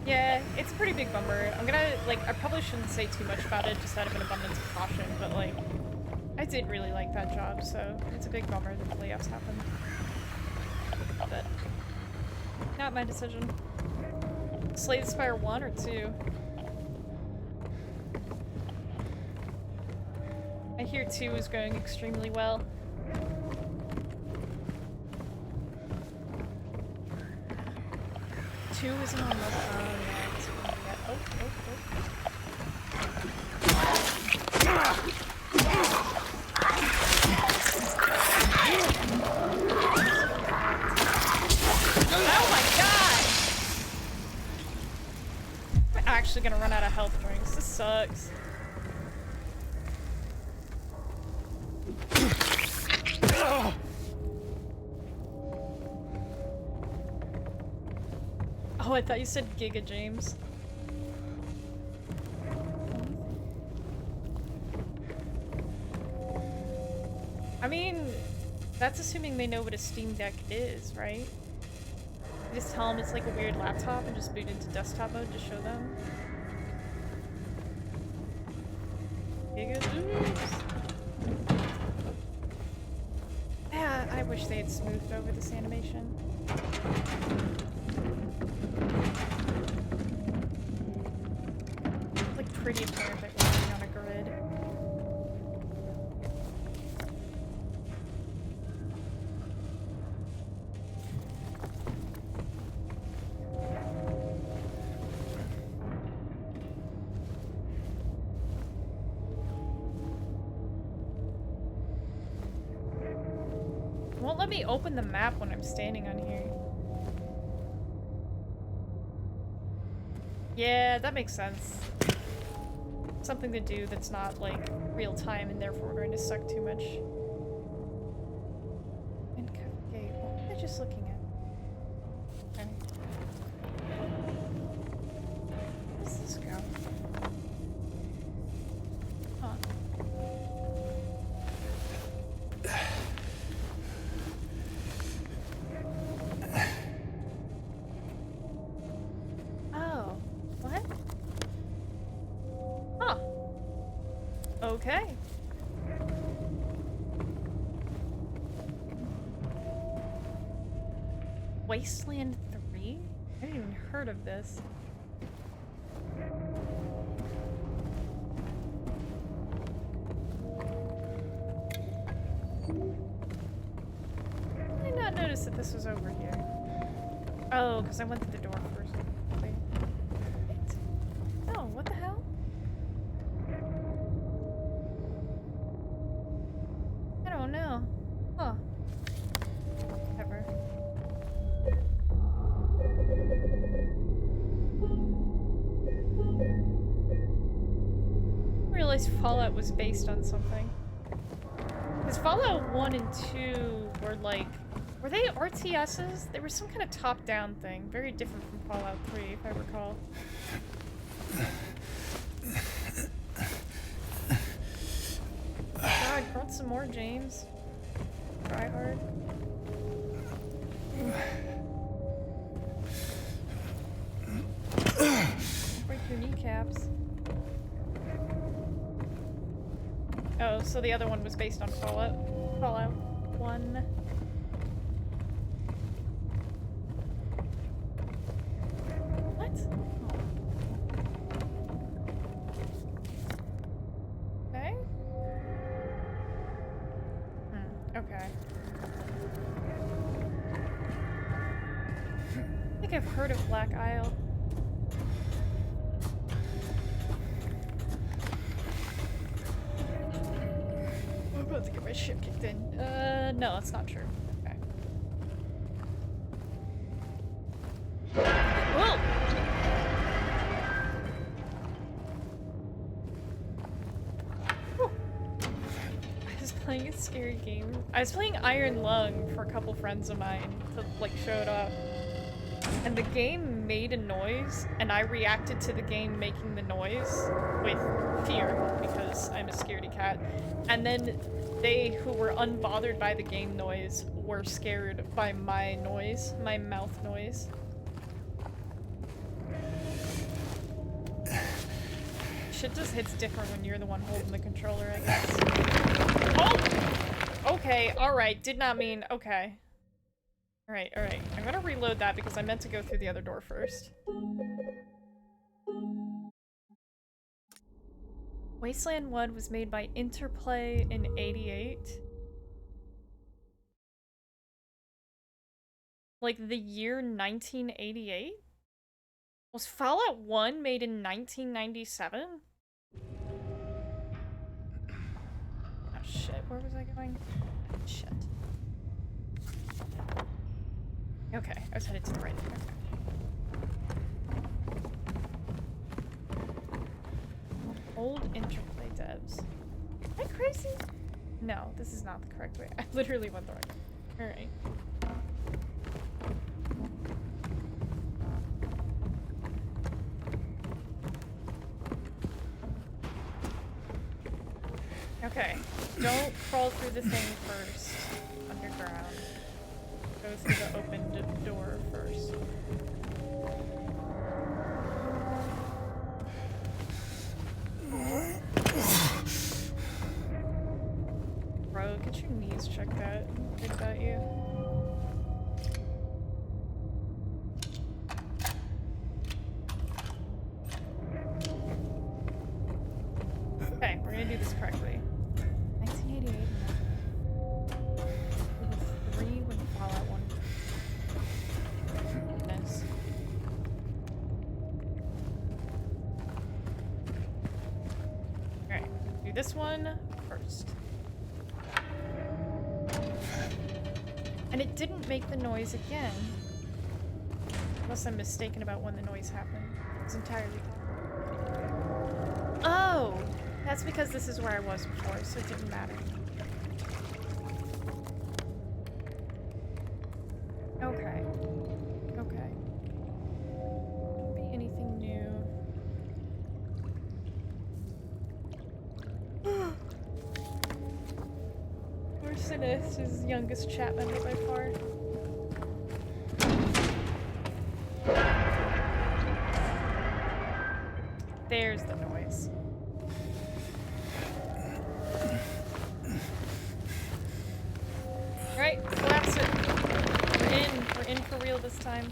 Yeah, it's a pretty big bummer. I'm gonna, like, I probably shouldn't say too much about it just out of an abundance of caution, but like, I did really like that job, so it's a big bummer that the layoffs happened. But, not my decision. Slay the Spire 1 or 2? I hear 2 is going extremely well. Two isn't on the yeah, it's one to get. Oh. Oh my god! I'm actually gonna run out of health drinks. This sucks. Oh, I thought you said Giga James. I mean, that's assuming they know what a Steam Deck is, right? You just tell them it's like a weird laptop and just boot into desktop mode to show them. Giga James. Yeah, I wish they had smoothed over this animation. Like pretty apparent that we're running on a grid. It won't let me open the map when I'm standing on here. Yeah, that makes sense. Something to do that's not, like, real time and therefore going to suck too much. And gate, what was I just looking at? Okay. Where does this go? Huh. Oh. What? Huh. Okay. Wasteland 3? I hadn't even heard of this. I did not notice that this this was over here. Oh, because I went through the door first. Wait. What? No, what the hell? I don't know. Huh. Whatever. I realized Fallout was based on something. Because Fallout 1 and 2 were like... Were they RTSs? They were some kind of top-down thing. Very different from Fallout 3, if I recall. God, grunt some more, James. Try hard. Break your kneecaps. Oh, so the other one was based on Fallout 1. What? Okay. Okay. I think I've heard of Black Isle. I'm about to get my shit kicked in. No, that's not true. Okay. Whoa! Whew. I was playing a scary game. I was playing Iron Lung for a couple friends of mine that like showed up. And the game made a noise, and I reacted to the game making the noise with fear, because I'm a scaredy cat. And then they, who were unbothered by the game noise, were scared by my noise, my mouth noise. Shit just hits different when you're the one holding the controller, I guess. Oh! Okay, alright, did not mean... Okay. Alright, alright. I'm gonna reload that because I meant to go through the other door first. Wasteland 1 was made by Interplay in '88. Like the year 1988? Was Fallout 1 made in 1997? Oh shit, where was I going? Shit. Okay, I was headed to the right. Okay. Old Interplay devs. Am I crazy? No, this is not the correct way. I literally went the right way. Alright. Okay, don't crawl through the thing first. Underground. Go through the open door first. Bro, get your knees checked out. Think about you. Okay, we're gonna do this correctly. 1988. When Fallout 1. Goodness. Alright, do this one first. And it didn't make the noise again. Unless I'm mistaken about when the noise happened. It's entirely... Oh! That's because this is where I was before, so it didn't matter. Okay. Okay. Wouldn't be anything new. Arsonist is youngest chat member by far. There's the noise. Alright, collapse it. We're in for real this time.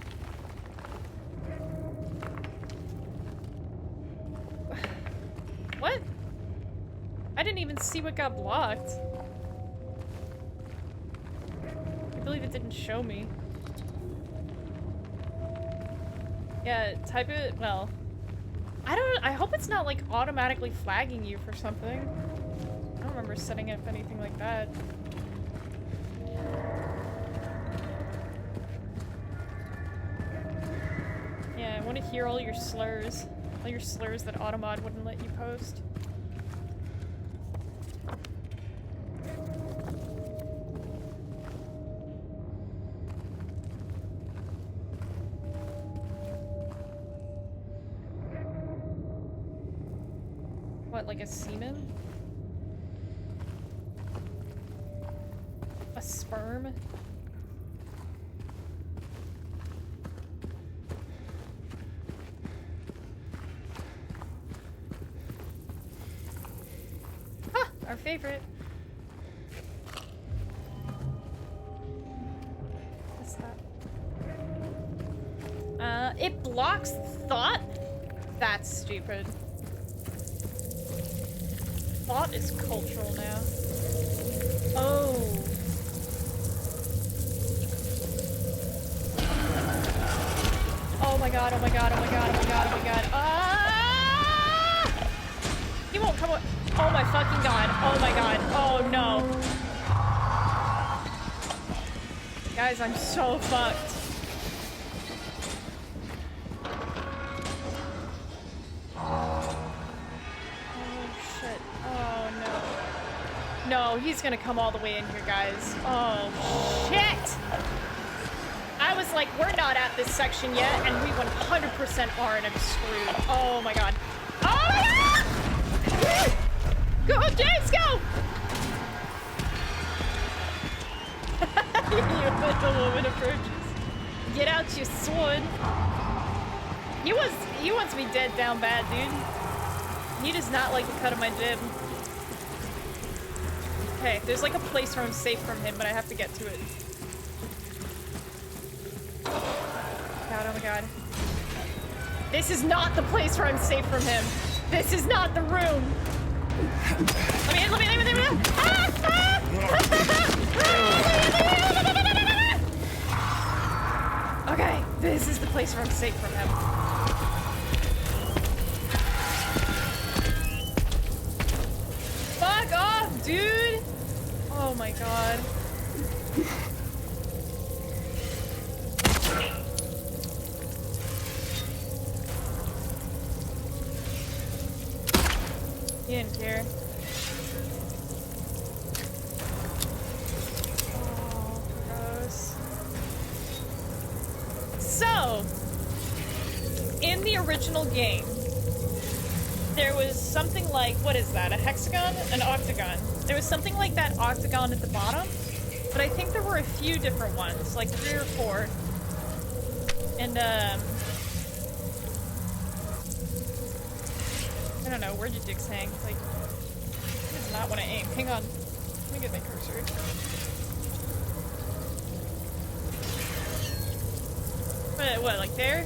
What? I didn't even see what got blocked. I believe it didn't show me. Yeah, type it, well, I hope it's not like automatically flagging you for something. I don't remember setting up anything like that. Yeah, I want to hear all your slurs that Automod wouldn't let you post. What, like a semen? A sperm? Ha! Our favorite. What's that? It blocks thought? That's stupid. Thought is cultural now. Oh. Oh my god, oh my god, oh my god, oh my god, oh my god. Ah! He won't come. Oh my fucking god. Oh my god. Oh no. Guys, I'm so fucked. No, he's gonna come all the way in here, guys. Oh, shit! I was like, we're not at this section yet, and we 100% are, and I'm screwed. Oh my god. Oh my god! Go, James, go! You little woman approaches. Get out your sword. He wants me dead down bad, dude. He does not like the cut of my jib. Okay, there's like a place where I'm safe from him, but I have to get to it. God, oh my god. This is not the place where I'm safe from him. This is not the room. Let me in. Okay, this is the place where I'm safe from him. Fuck off, dude! Oh my god. He didn't care. Oh, gross. So, in the original game, there was something like, what is that, a hexagon? An octagon. There was something like that octagon at the bottom, but I think there were a few different ones, like 3 or 4. And, I don't know, where did dicks hang? Like, he does not want to aim. Hang on. Let me get my cursor. What, like there?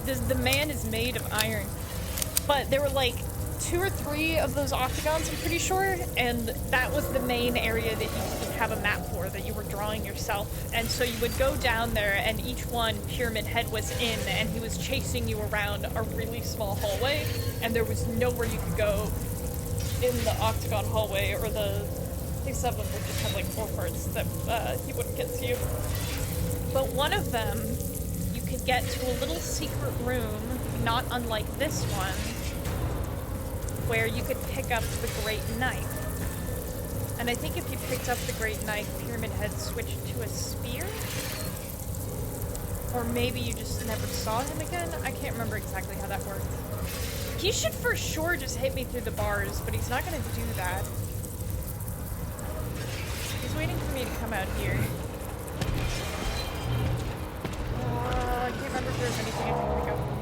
The man is made of iron. But there were like 2 or 3 of those octagons, I'm pretty sure, and that was the main area that you would have a map for, that you were drawing yourself. And so you would go down there, and each one, Pyramid Head was in, and he was chasing you around a really small hallway, and there was nowhere you could go in the octagon hallway, or the... I think some of them would just have like 4 parts that he wouldn't get to you. But one of them, you could get to a little secret room, not unlike this one, where you could pick up the Great Knife. And I think if you picked up the Great Knife, Pyramid Head switched to a spear? Or maybe you just never saw him again? I can't remember exactly how that worked. He should for sure just hit me through the bars, but he's not gonna do that. He's waiting for me to come out here. I can't remember if there's anything I can pick up from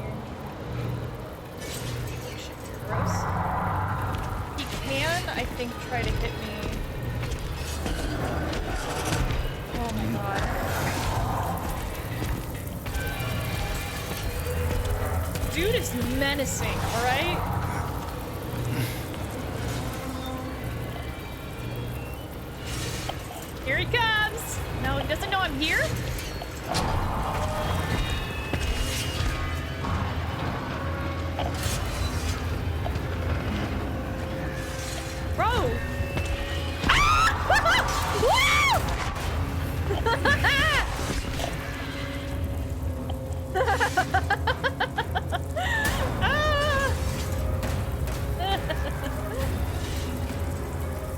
here. Shit, gross. He can, I think, try to hit me. Oh my god. Dude is menacing, alright? Here he comes! No, he doesn't know I'm here? Bro!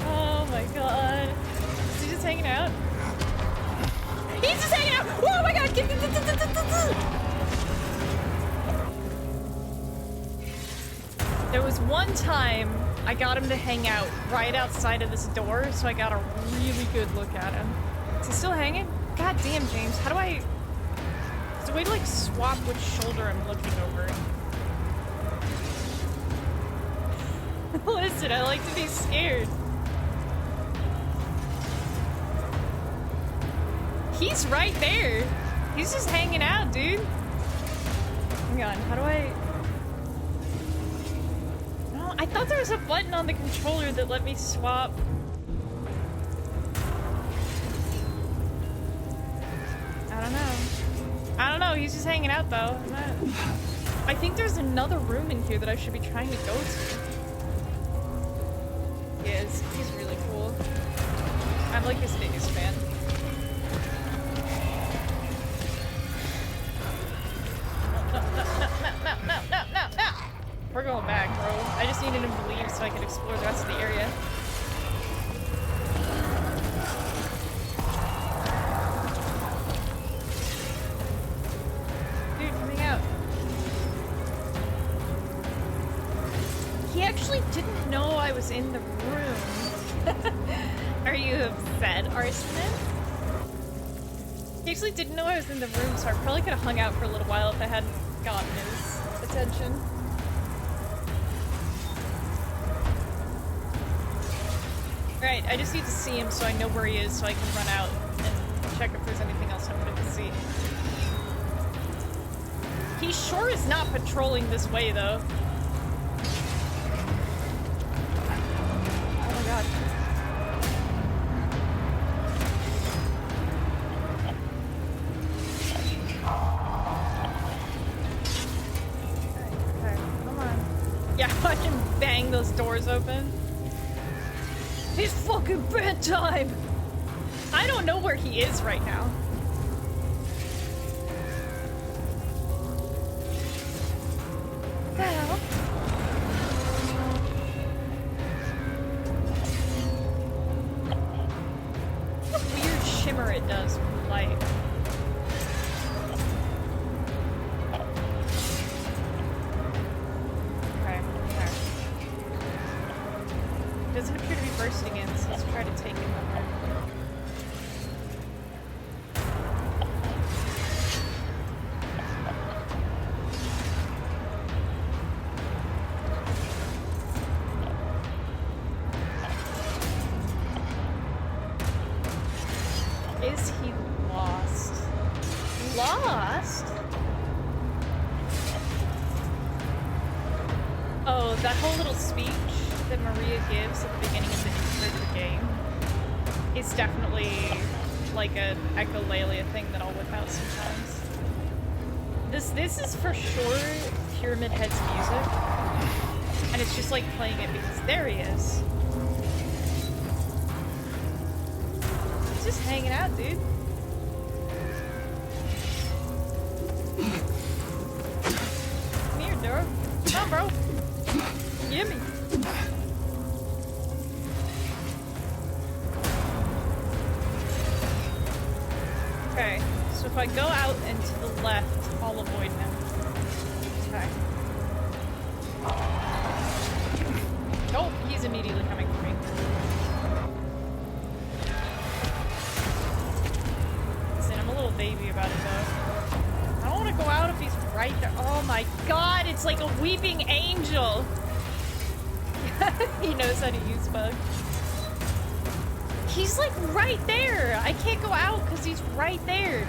Oh my god. Is he just hanging out? He's just hanging out! Oh my god! There was one time I got him to hang out right outside of this door, so I got a really good look at him. Is he still hanging? God damn, James. How do I... There's a way to, like, swap which shoulder I'm looking over. Listen, I like to be scared. He's right there. He's just hanging out, dude. Hang on, how do I... No, I thought there was a button on the controller that let me swap. I don't know, he's just hanging out though. I think there's another room in here that I should be trying to go to. He is. He's really cool. I'm like his biggest fan. No. We're going back, bro. I just needed him to leave so I could explore the rest of the area. Dude, coming out. He actually didn't know I was in the room. Are you upset, Arsonist? He actually didn't know I was in the room, so I probably could have hung out for a little while if I hadn't gotten his attention. Alright, I just need to see him so I know where he is so I can run out and check if there's anything else I wanted to see. He sure is not patrolling this way, though. Oh my god. Okay, come on. Yeah, I can bang those doors open. It's fucking bedtime! I don't know where he is right now. What the hell? What a weird shimmer it does with light. Okay, there. Doesn't appear to be bursting in, so let's try to take it over. Is he lost? Lost? Oh, that whole little speech that Maria gives at the beginning of the intro to the game is definitely like an echolalia thing that I'll whip out sometimes. This is for sure Pyramid Head's music, and it's just like playing it because there he is. He's just hanging out, dude. Come here, Dora. Come on, bro. Give me. Okay, so if I go out and to the left, I'll avoid him. Okay. Oh, he's immediately coming for me. Listen, I'm a little baby about it though. I don't want to go out if he's right there. Oh my god, it's like a weeping angel. He knows how to use bug. He's like right there. I can't go out because he's right there.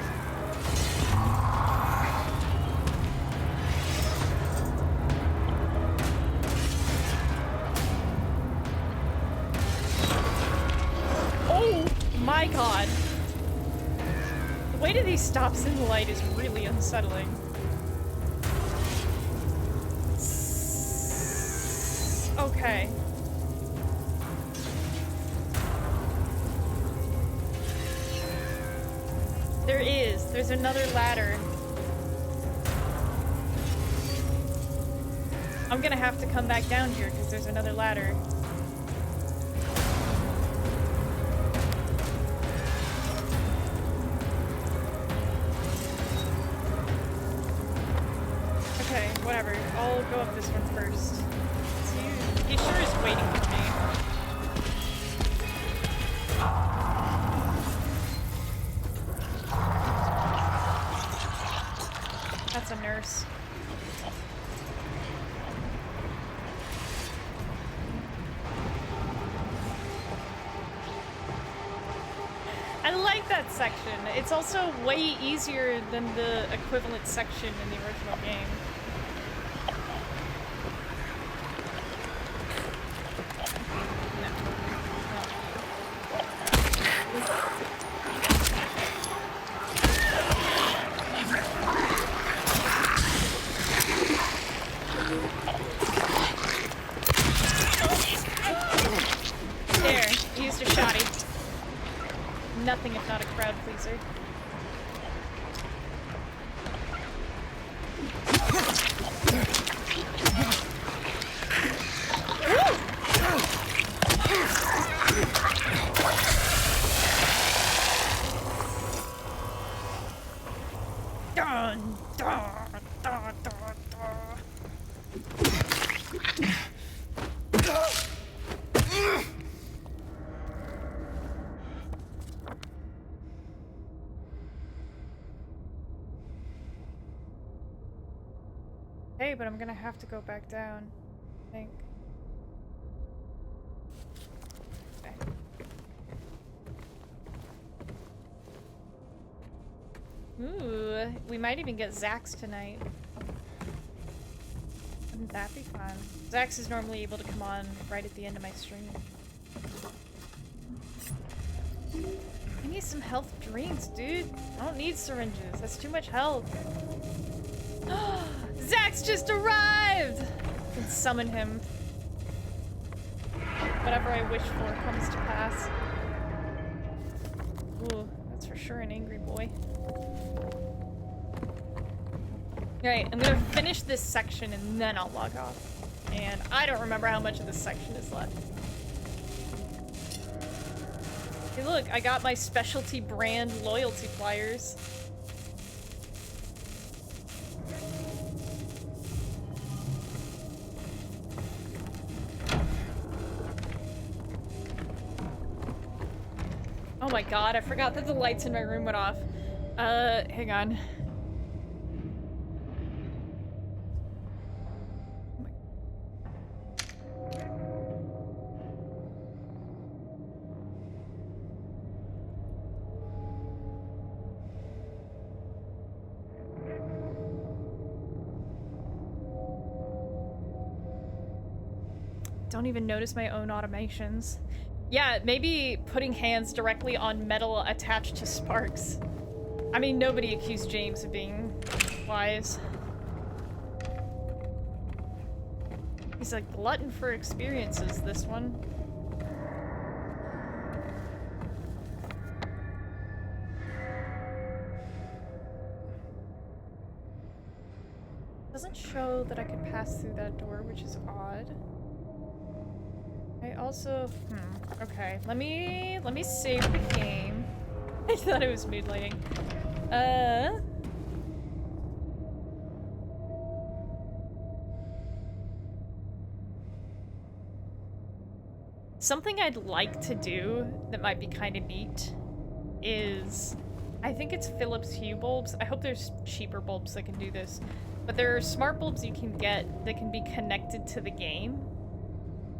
Oh my god. The way that he stops in the light is really unsettling. Okay. There's another ladder. I'm gonna have to come back down here because there's another ladder. Okay, whatever. I'll go up this one first. He sure is waiting for me. That's a nurse. I like that section. It's also way easier than the equivalent section in the original game. There, used a shotty. Nothing if not a crowd pleaser. Dun, dun, dun, dun, dun. Hey, but I'm gonna have to go back down, I think. Okay. Ooh, we might even get Zax tonight. Wouldn't that be fun? Zax is normally able to come on right at the end of my stream. I need some health drinks, dude. I don't need syringes. That's too much health. Zax just arrived! I can summon him. Whatever I wish for comes to pass. Ooh, that's for sure an angry boy. Alright, I'm gonna finish this section and then I'll log off. And I don't remember how much of this section is left. Hey look, I got my specialty brand loyalty flyers. Oh my god, I forgot that the lights in my room went off. Hang on. Don't even notice my own automations. Yeah, maybe putting hands directly on metal attached to sparks. I mean, nobody accused James of being wise. He's a glutton for experiences, this one. Doesn't show that I could pass through that door, which is odd. I also, okay, let me save the game. I thought it was mood lighting. Something I'd like to do that might be kind of neat is, I think it's Philips Hue bulbs. I hope there's cheaper bulbs that can do this. But there are smart bulbs you can get that can be connected to the game.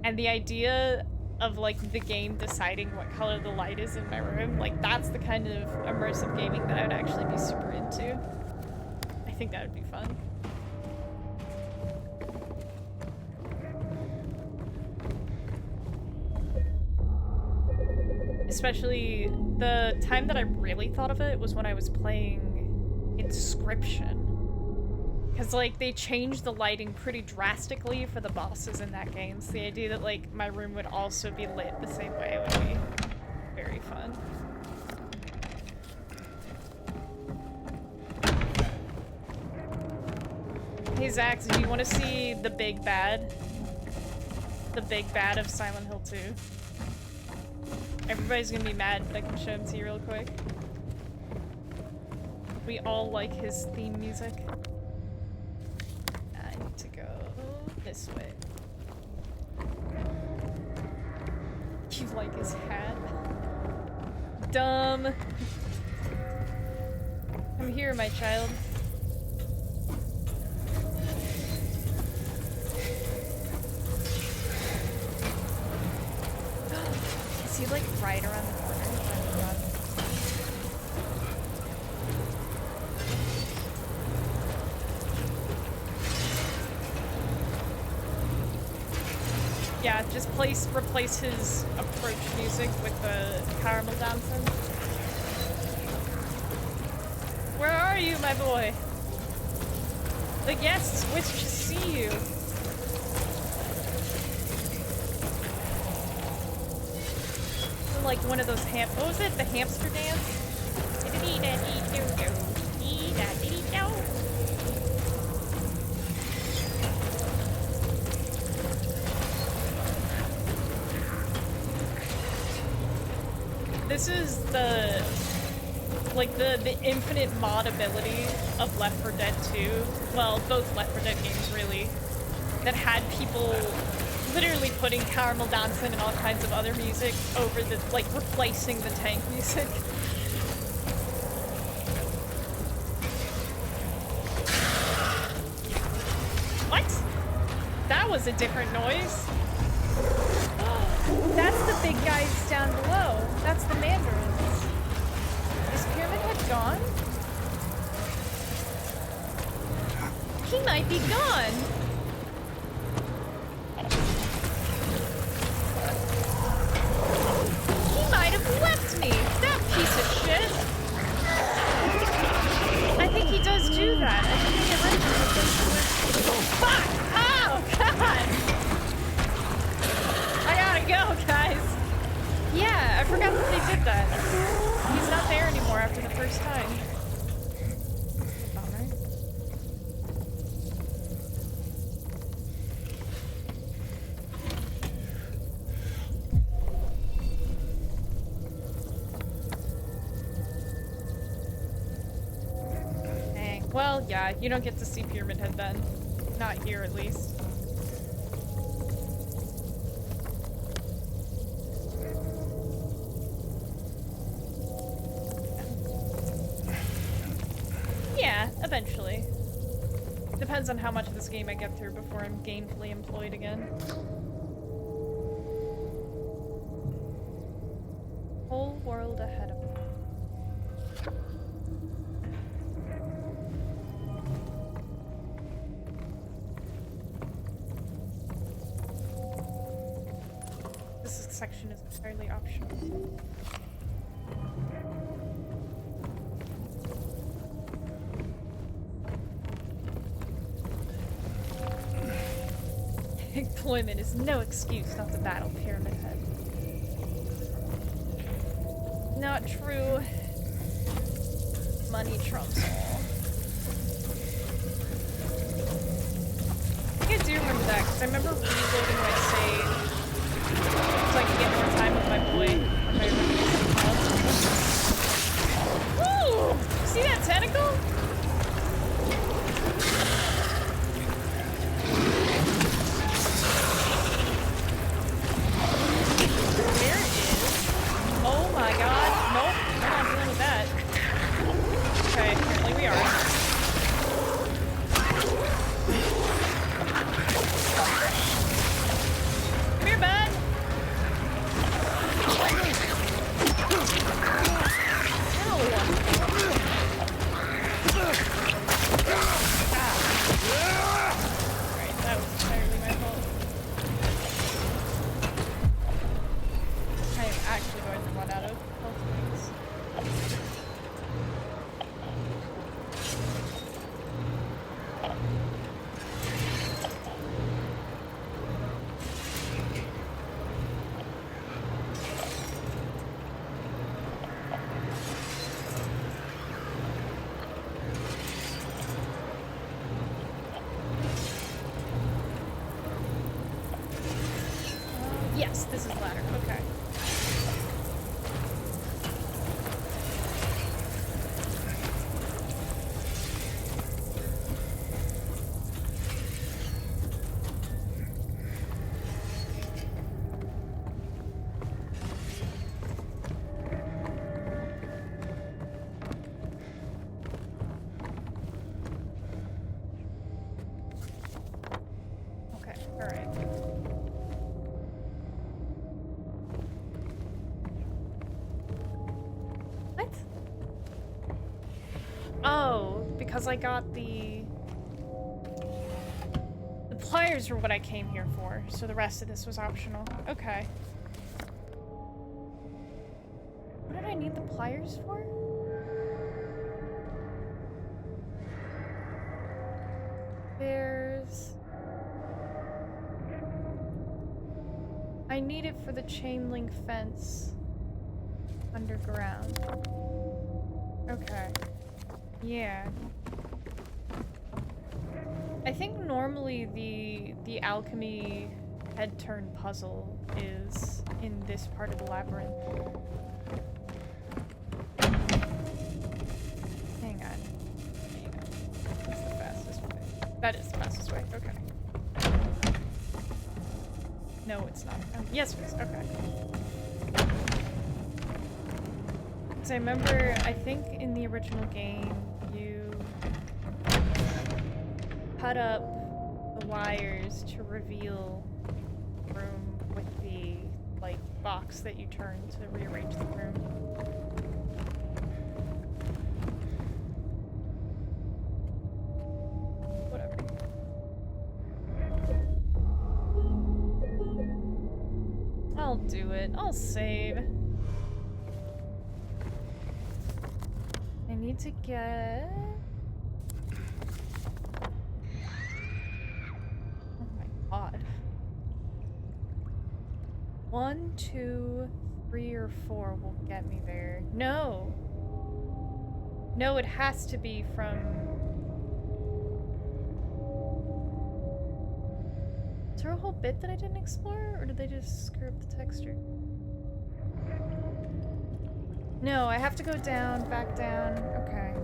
And the idea of, like, the game deciding what color the light is in my room, like, that's the kind of immersive gaming that I would actually be super into. I think that would be fun. Especially the time that I really thought of it was when I was playing Inscription. Because, like, they changed the lighting pretty drastically for the bosses in that game. So the idea that, like, my room would also be lit the same way would be very fun. Hey, Zach, do you want to see the big bad? The big bad of Silent Hill 2? Everybody's gonna be mad, but I can show him to you real quick. We all like his theme music. I need to go this way. You like his hat? Dumb. Come here, my child. Is he like right around the corner? Oh my god. Yeah, just replace his approach music with the caramel dancing. Where are you, my boy? The guests wish to see you. Like one of those what was it? The hamster dance? This is the infinite mod ability of Left 4 Dead 2. Well, both Left 4 Dead games really. That had people literally putting caramel dancing and all kinds of other music over the, like, replacing the tank music. What? That was a different noise. That's the big guys down below. That's the mandarins. Is Pyramid Head gone? He might be gone. Left me! That piece of shit! I think he does do that. I think I get rid of him. Oh, fuck! Oh, God! I gotta go, guys! Yeah, I forgot that they did that. He's not there anymore after the first time. Bummer. Well, yeah, you don't get to see Pyramid Head then. Not here, at least. Yeah, eventually. Depends on how much of this game I get through before I'm gainfully employed again. Whole world ahead of me. Section is entirely optional. Employment is no excuse not to battle Pyramid Head. Not true. Money trumps all. I think I do remember that, because I remember reloading my save so I can get more time with my boy. Woo! See that tentacle? There it is. Oh my god. Nope, we're not dealing with that. Okay, apparently we are. Come here, bud. Oh, because I got the pliers were what I came here for, so the rest of this was optional. Okay. What did I need the pliers for? I need it for the chain link fence underground. Okay. Yeah. I think normally the alchemy head turn puzzle is in this part of the labyrinth. Hang on. There you go. That's the fastest way. That is the fastest way. Okay. No, it's not. Yes, it is. Okay. So I remember, I think in the original game, you cut up the wires to reveal the room with the, like, box that you turn to rearrange the room. Whatever. I'll do it. I'll save. I need to get... Oh my god. 1, 2, 3, or 4 will get me there. No! No, it has to be from... Is there a whole bit that I didn't explore? Or did they just screw up the texture? No, I have to go down, back down. Okay.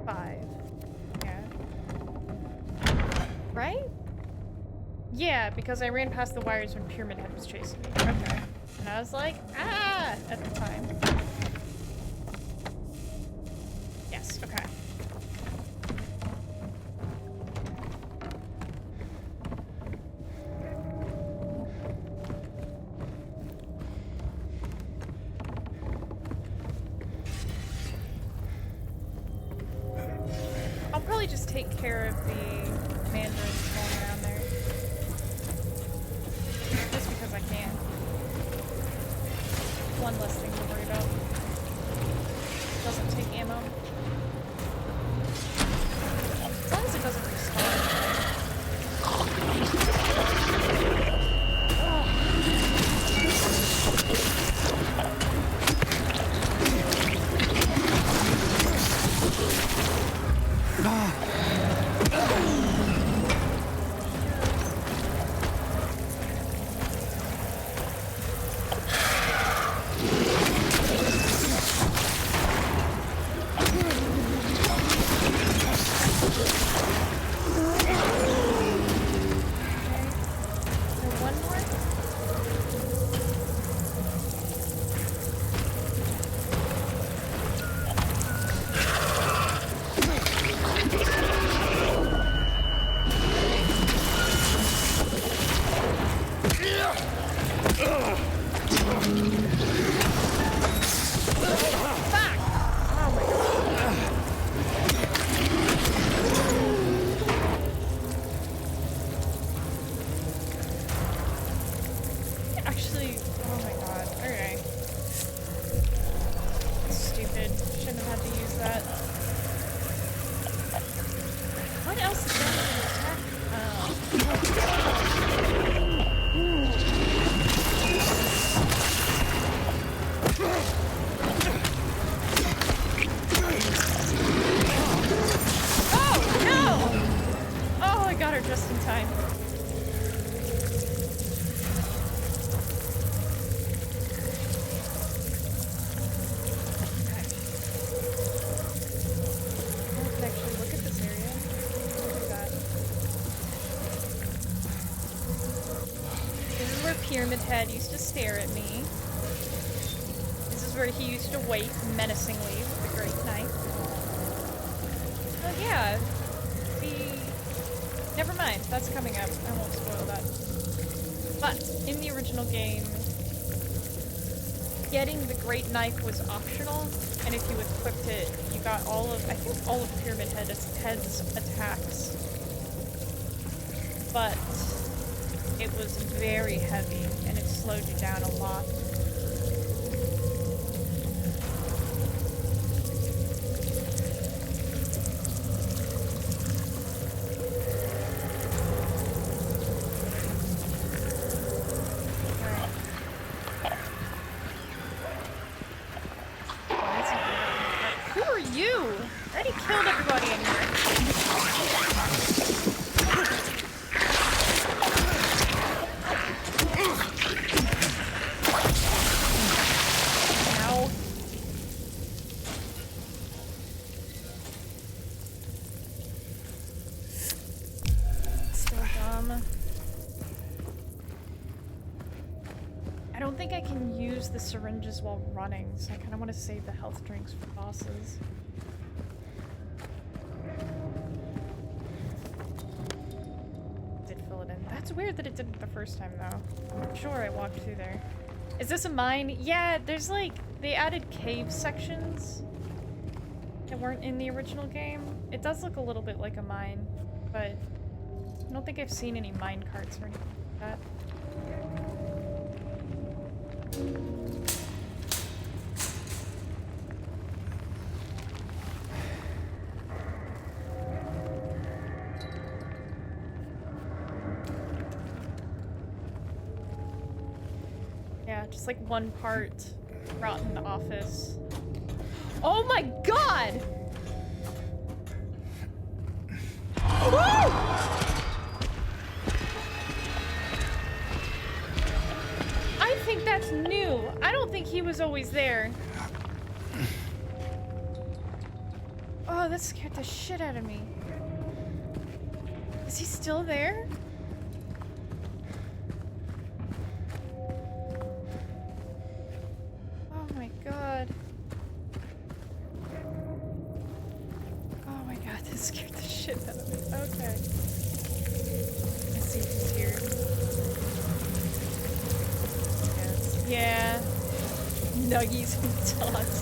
Five. Yeah. Right? Yeah, because I ran past the wires when Pyramid Head was chasing me. Okay. And I was like, ah! At the time. Yes, okay. I'll probably just take care of the mandarins going around there. Just because I can. One less thing to worry about. Doesn't take ammo. As long as it doesn't respawn. Actually, oh my god, okay. Stupid. Shouldn't have had to use that. What else is there to attack? Oh, no! Oh, I got her just in time. Pyramid Head used to stare at me. This is where he used to wait menacingly with the great knife. Oh yeah, never mind, that's coming up. I won't spoil that. But in the original game, getting the Great Knife was optional, and if you equipped it, you got all of, I think all of Pyramid Head's attacks. But it was very heavy, and it slowed you down a lot. The syringes while running, so I kind of want to save the health drinks for bosses. Did fill it in. That's weird that it didn't the first time though. I'm sure I walked through there. Is this a mine? Yeah, there's like, they added cave sections that weren't in the original game. It does look a little bit like a mine, but I don't think I've seen any mine carts or anything like that. Yeah, just like one part rotten office. Oh my god! Woo! I think that's new. I don't think he was always there. Oh, that scared the shit out of me. Is he still there? Oh my god. Oh my god, that scared the shit out of me. Okay. Let's see if he's here. Yeah. Nuggies and dots.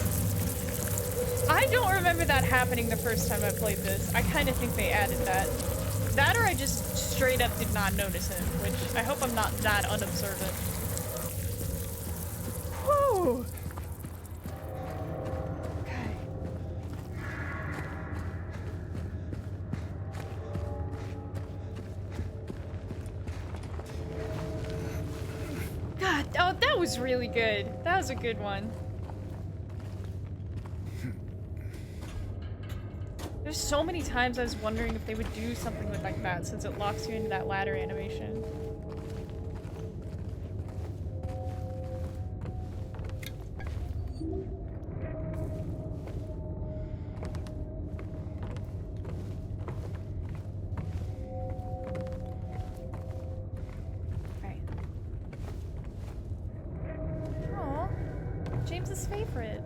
I don't remember that happening the first time I played this. I kind of think they added that. That or I just straight up did not notice him, which I hope I'm not that unobservant. Whew. Okay. God, oh, that was really good. That was a good one. There's so many times I was wondering if they would do something with like that since it locks you into that ladder animation. Okay. Aw, James's favorite.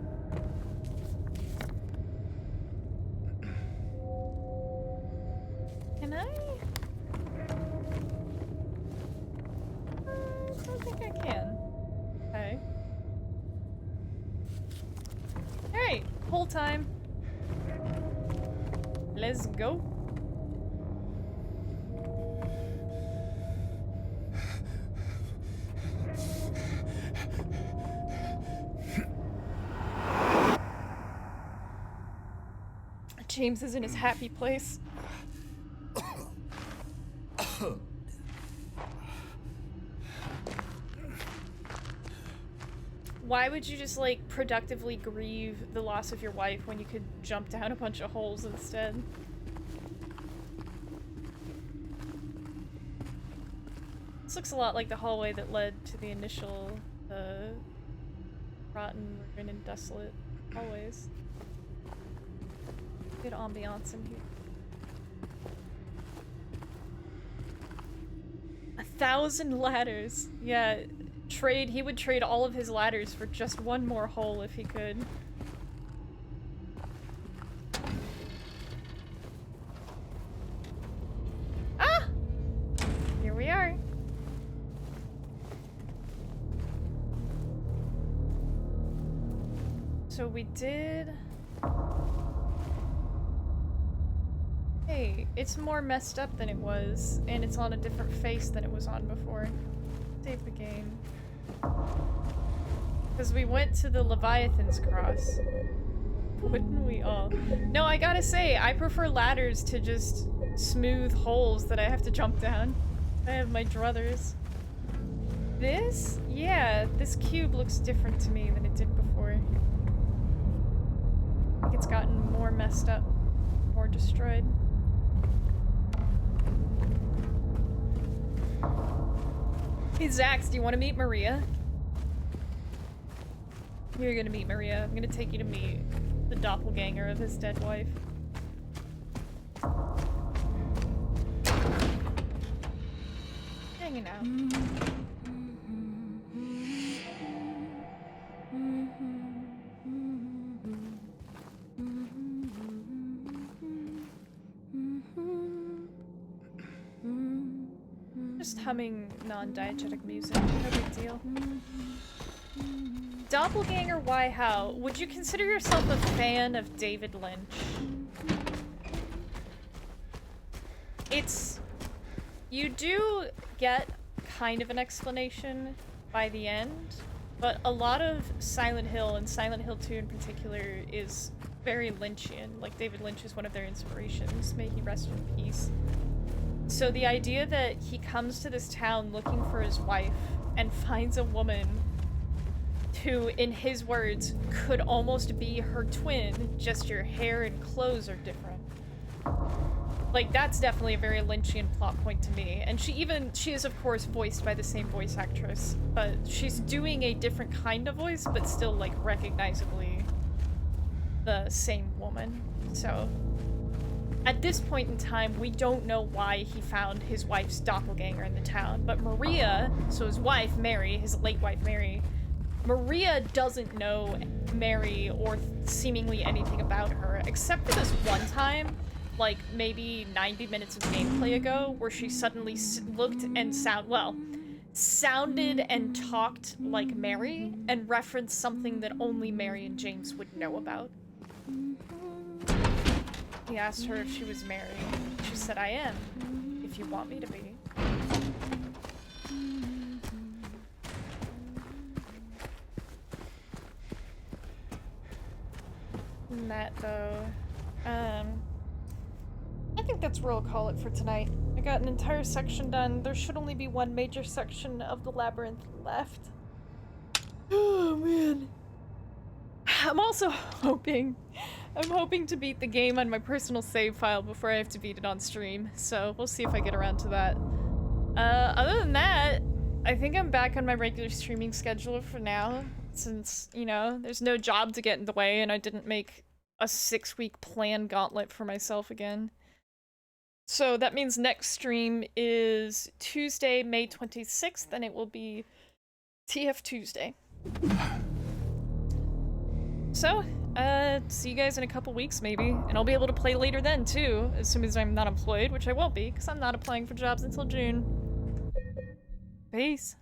Can I? I don't think I can. Okay. Alright, whole time. Let's go. James is in his happy place. Why would you just, like, productively grieve the loss of your wife when you could jump down a bunch of holes instead? This looks a lot like the hallway that led to the initial, rotten, ruined, and desolate hallways. Good ambiance in here. 1,000 ladders. Yeah. He would trade all of his ladders for just one more hole if he could. Ah! Here we are. So we did... Hey, it's more messed up than it was, and it's on a different face than it was on before. Save the game. Because we went to the Leviathan's Cross. Wouldn't we all? No, I gotta say, I prefer ladders to just smooth holes that I have to jump down. I have my druthers. This? Yeah, this cube looks different to me than it did before. I think it's gotten more messed up, more destroyed. Hey Zax, do you want to meet Maria? You're gonna meet Maria. I'm gonna take you to meet the doppelganger of his dead wife. Hanging out. Just humming non-diegetic music, no big deal. Doppelganger, why, how? Would you consider yourself a fan of David Lynch? You do get kind of an explanation by the end, but a lot of Silent Hill, and Silent Hill 2 in particular, is very Lynchian. Like, David Lynch is one of their inspirations. May he rest in peace. So the idea that he comes to this town looking for his wife and finds a woman who, in his words, could almost be her twin, just your hair and clothes are different. Like, that's definitely a very Lynchian plot point to me. And she is of course voiced by the same voice actress, but she's doing a different kind of voice, but still, like, recognizably the same woman. So, at this point in time, we don't know why he found his wife's doppelganger in the town, but Maria, so his wife, Mary, his late wife, Mary, Maria doesn't know Mary or seemingly anything about her, except for this one time, like maybe 90 minutes of gameplay ago, where she suddenly looked and sounded and talked like Mary, and referenced something that only Mary and James would know about. He asked her if she was Mary. She said, "I am, if you want me to be." And that, though, I think that's where I'll call it for tonight. I got an entire section done. There should only be one major section of the labyrinth left. Oh, man. I'm also hoping to beat the game on my personal save file before I have to beat it on stream, so we'll see if I get around to that. Other than that, I think I'm back on my regular streaming schedule for now, since, you know, there's no job to get in the way and I didn't make a 6-week plan gauntlet for myself again. So that means next stream is Tuesday, May 26th, and it will be TF Tuesday. So, see you guys in a couple weeks, maybe. And I'll be able to play later then, too, as soon as I'm not employed, which I won't be, because I'm not applying for jobs until June. Peace.